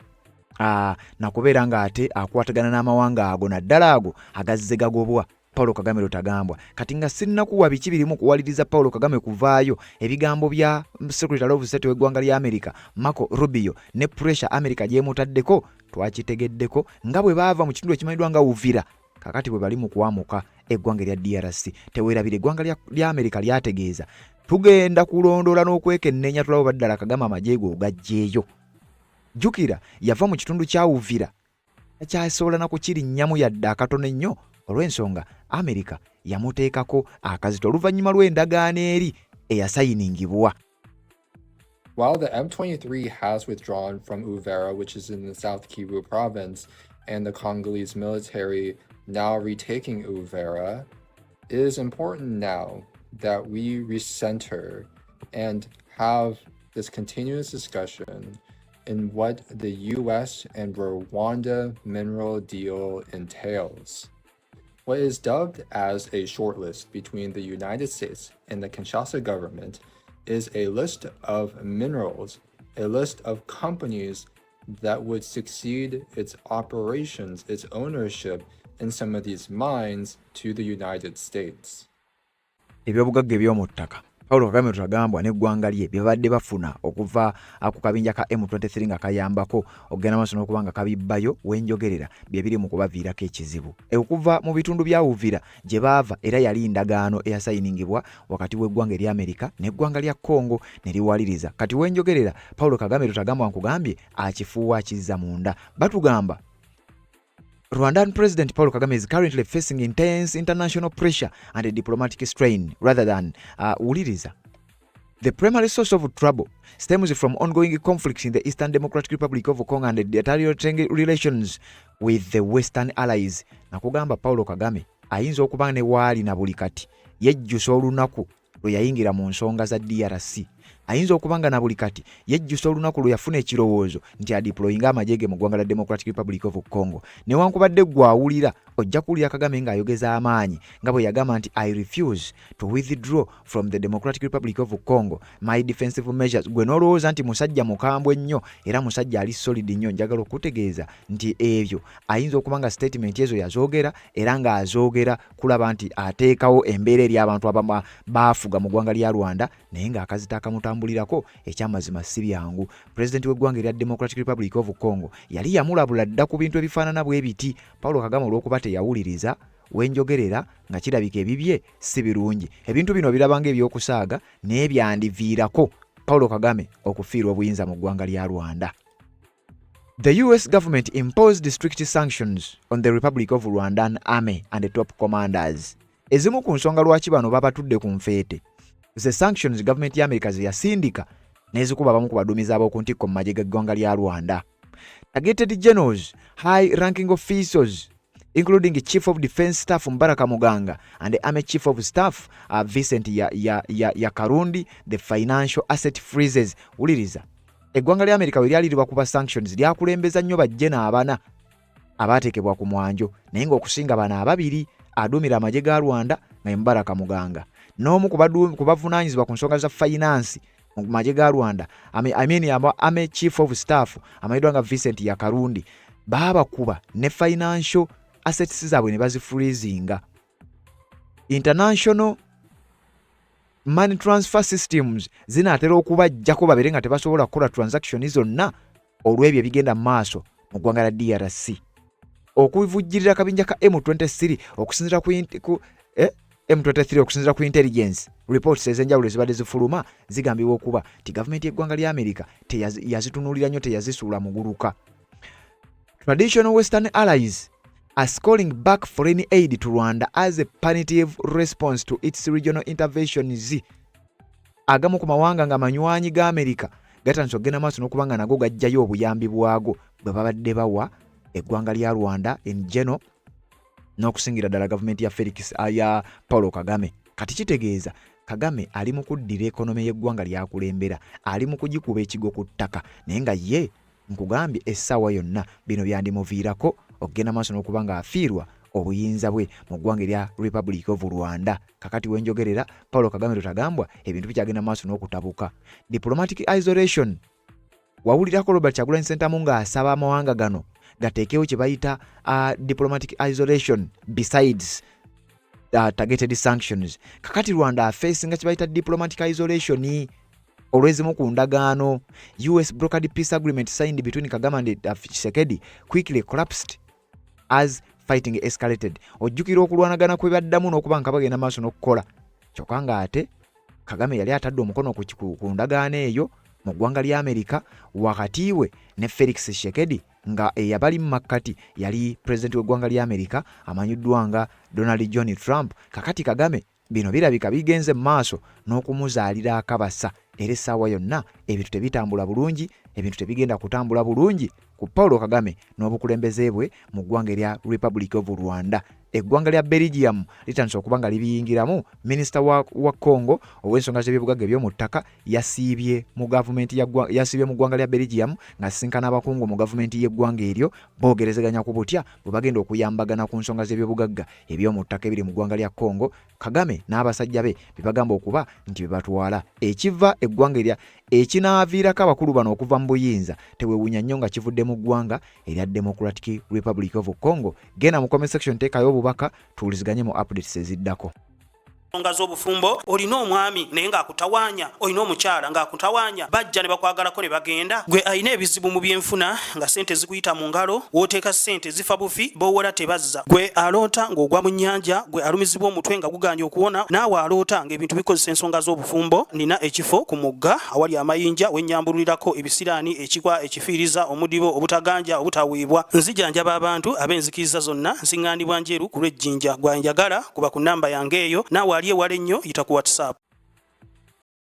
nakubeera ng'ate akwatagana n'amawanga ago naddala ago agazze gagobwa Paul Kagame Lutagambwa. Kati nga sinnakuwa biki birimu kuwaliriza Paul Kagame kuvaayo ebigambo bya Secretary of State w'eggwanga lya America Marco Rubio ne pressure America gyemutaddeko twakitegeddeko nga bwe baava mu kitundu ekimanyiddwa nga Uvira, kakati bwe bali mu kwamuka eggwanga lya DRC. Teweerabire eggwanga lya America lyategeeza tugenda kulondoola n'okwekennenya tulabo baddala Kagame amajeego ogajjeeyo. Jukira yava mu kitundu kya Uvira akyasobola na kukirinnya yadde akatono ennyo olw'ensonga America yamuteekako akazito oluvannyuma lw'endagaano eri eyasayiningibwa. While the M23 has withdrawn from Uvira, which is in the South Kivu province, and the Congolese military now retaking Uvira, it is important now that we recenter and have this continuous discussion in what the US and Rwanda mineral deal entails. What is dubbed as a shortlist between the United States and the Kinshasa government is a list of minerals, a list of companies that would succeed its operations, its ownership in some of these mines to the United States. Ebyobugagga eby'omu ttaka Paul Kagame Lutagambwa n'eggwanga lye bye badde bafuna okuva ku kabinja ka M23 nga kayambako okugenda maaso n'okuba nga kabibbayo wenjogerera bye biri mu kubaviirako ekizibu. Okuva mu bitundu bya Uvira gye baava era yali ndagaano eyasayiningibwa wakati w'eggwanga erya Amerika n'eggwanga lya Congo ne liwaliriza. Kati wenjogerera Paul Kagame Lutagambwa nkugambye akifuuwa akizza munda. Batugamba Rwandan President Paul Kagame is currently facing intense international pressure and a diplomatic strain rather than uliriza. The primary source of trouble stems from ongoing conflicts in the Eastern Democratic Republic of Congo and the deteriorating relations with the Western allies. Nakugamba Paul Kagame ayinza okuba ne waali na buli kati yejjusa olunaku lwe yayingira mu nsonga za DRC ayinza okubanga na buli kati yejjusa olunaku lwe yafuna ekirowoozo nti adeployinga amajege mu ggwanga lya Democratic Republic of Congo newankubadde gwawulira ojja kuwulira Kagame ng'ayogeza amaanyi nga bwe yagamba nti I refuse to withdraw from the Democratic Republic of Congo my defensive measures. Gwe n'olowooza nti musajja mukambwe ennyo era musajja ali solid nnyo, njagala okutegeeza nti ebyo ayinza okubanga statement ezo yazoogera era ng'azoogera kulaba nti ateekawo embeera eri abantu abamu baafuga mu ggwanga lya Rwanda naye ng'akazita akamutambulirako ekyamazima si byangu. Pulezidenti w'eggwanga erya Democratic Republic of Congo yali yamulabula dda ku bintu ebifaanana bwe biti. Paulo Kagame olw'okuba teyawuliriza wenjogerera nga kirabika ebibye si birungi. Ebintu bino birabanga ebyokusaaga naye byandiviirako Paulo Kagame okufiirwa obuyinza mu ggwanga lya Rwanda. The US government imposed strict sanctions on the Republic of Rwandan army and the top commanders. Ezimu ku nsonga lwaki bano babatudde ku nfeete. The sanctions government ya America ziyasindika nezikuba abamu ku baduumizi ab'oku ntikko mu magye g'eggwanga lya Rwanda. Targeted generals, high-ranking officials, including Chief of Defense Staff Mbaraka Muganga and the Army Chief of Staff Vincent Karundi, the financial asset freezes. Uliriza. Eggwanga lya America we lyalirirwa kuba sanctions lyakulembeza nnyo bajjena abana abaateekebwa ku mwanjo naye ng'okusinga bana ababiri aduumira amagye ga Rwanda nga Mbaraka Muganga. N'omu ku bavunaanyizibwa ku nsonga za finance mu magye ga Rwanda Army Chief of Staff amanyiddwa nga Vincent Karundi baabakuba ne financial assets zaabwe ne bazifreezinga. International money transfer systems zinaatera okubajjako babere nga tebasobola kukola transaction zonna olw'ebyo ebigenda mu maaso mu ggwanga lya DRC. Okuvujjirira akabinja ka M23 okusinziira ku M23 okusinziira ku intelligence reports ez'enjawulo ezibadde zifuluma zigambibwa okuba ti gavumenti y'eggwanga lya America yazitunuulira nnyo teyazisuula muguluka. Traditional Western allies are scaling back foreign aid to Rwanda as a punitive response to its regional interventions. Agamu ku mawanga nga manywanyi ga America gatandise okugenda maaso n'okubanga nago gajjayo obuyambi bwago bwe babadde bawa eggwanga lya Rwanda in general n'okusingira ddala gavumenti ya Paulo Kagame. Kati kitegeeza Kagame ali mu kuddira ekonomi y'eggwanga lyakulembera, ali mu kugikuba ekigo ku ttaka naye nga ye nkugambye essaawa yonna bino byandimuviirako okugenda maaso n'okuba nga afiirwa obuyinza bwe mu ggwanga erya Republic of Rwanda. Kakati wenjogerera Paulo Kagame tutagambwa ebintu bikyagenda maaso n'okutabuka. Diplomatic isolation. Wawulirako Robert Kyagulanyi Ssentamu ng'asaba amawanga gano gateekewo kye bayita diplomatic isolation besides targeted sanctions. Kakati Rwanda facing kye bayita diplomatic isolation olwezimu ku ndagaano. US brokered peace agreement signed between Kagame and Tshisekedi quickly collapsed as fighting escalated. Ojjukira okulwanagana kwe baddamu n'okuba nga bagenda maaso n'okukola kyokka ng'ate Kagame yali atadde omukono ku ndagaano eyo mu ggwanga lya America wakati we ne Felix Tshisekedi nga eyabali mu makkati yali president w'eggwanga lya America amanyiddwa nga Donald John Trump. Kakati Kagame bino birabika bigenze mu maaso n'okumuzaalira akabasa era essaawa yonna ebintu tebitambula bulungi, ebintu tebigenda kutambula bulungi ku Paulo Kagame n'obukulembeze bwe mu ggwanga erya Republic of Rwanda. Eggwanga lya Belgium litandise okuba nga libiyingiramu. Minisita wa Congo ow'ensonga z'ebyobugagga eby'omu ttaka yasiibye mu ggwanga lya Belgium ng'asisinkana abakungu mu gavumenti y'eggwanga eryo boogerezeganya ku butya bwe bagenda okuyambagana ku nsonga z'ebyobugagga eby'omu ttaka ebiri mu ggwanga lya Congo. Kagame n'abasajja be bebagamba okuba nti bebatwala ekiva eggwanga erya ekinaaviirako abakulu bano okuva mu buyinza teweewuunya nnyo nga kivudde mu ggwanga erya Democratic Republic of Congo. Genda mu comment section teekayo obubaka tuwuliziganye mu updates eziddako. Nsonga z'obufumbo olina omwami naye ng'akutawaanya, olina omukyala ng'akutawaanya, bajja ne bakwagalako ne bagenda. Gwe alina ebizibu mu byenfuna nga ssente zikuyita mu ngalo, w'oteeka ssente zifa bufi b'owola tebazza. Gwe aloota ng'ogwa mu nnyanja, gwe alumizibwa omutwe nga guganye okuwona, naawe aloota ng'ebintu bikozesa ensonga z'obufumbo. Nina ekifo ku mugga awali amayinja wennyambululirako ebisiraani, ekikwa, ekifiiriza, omudibo, obutaganja, obutaweebwa. Nzijanjaba abantu ab'enzikiriza zonna, nsiŋŋaanibwa njeru ku lw'ejjinja. Gwanjagala kuba ku nnamba yange eyo, naawe ali ewala ennyo yita ku WhatsApp.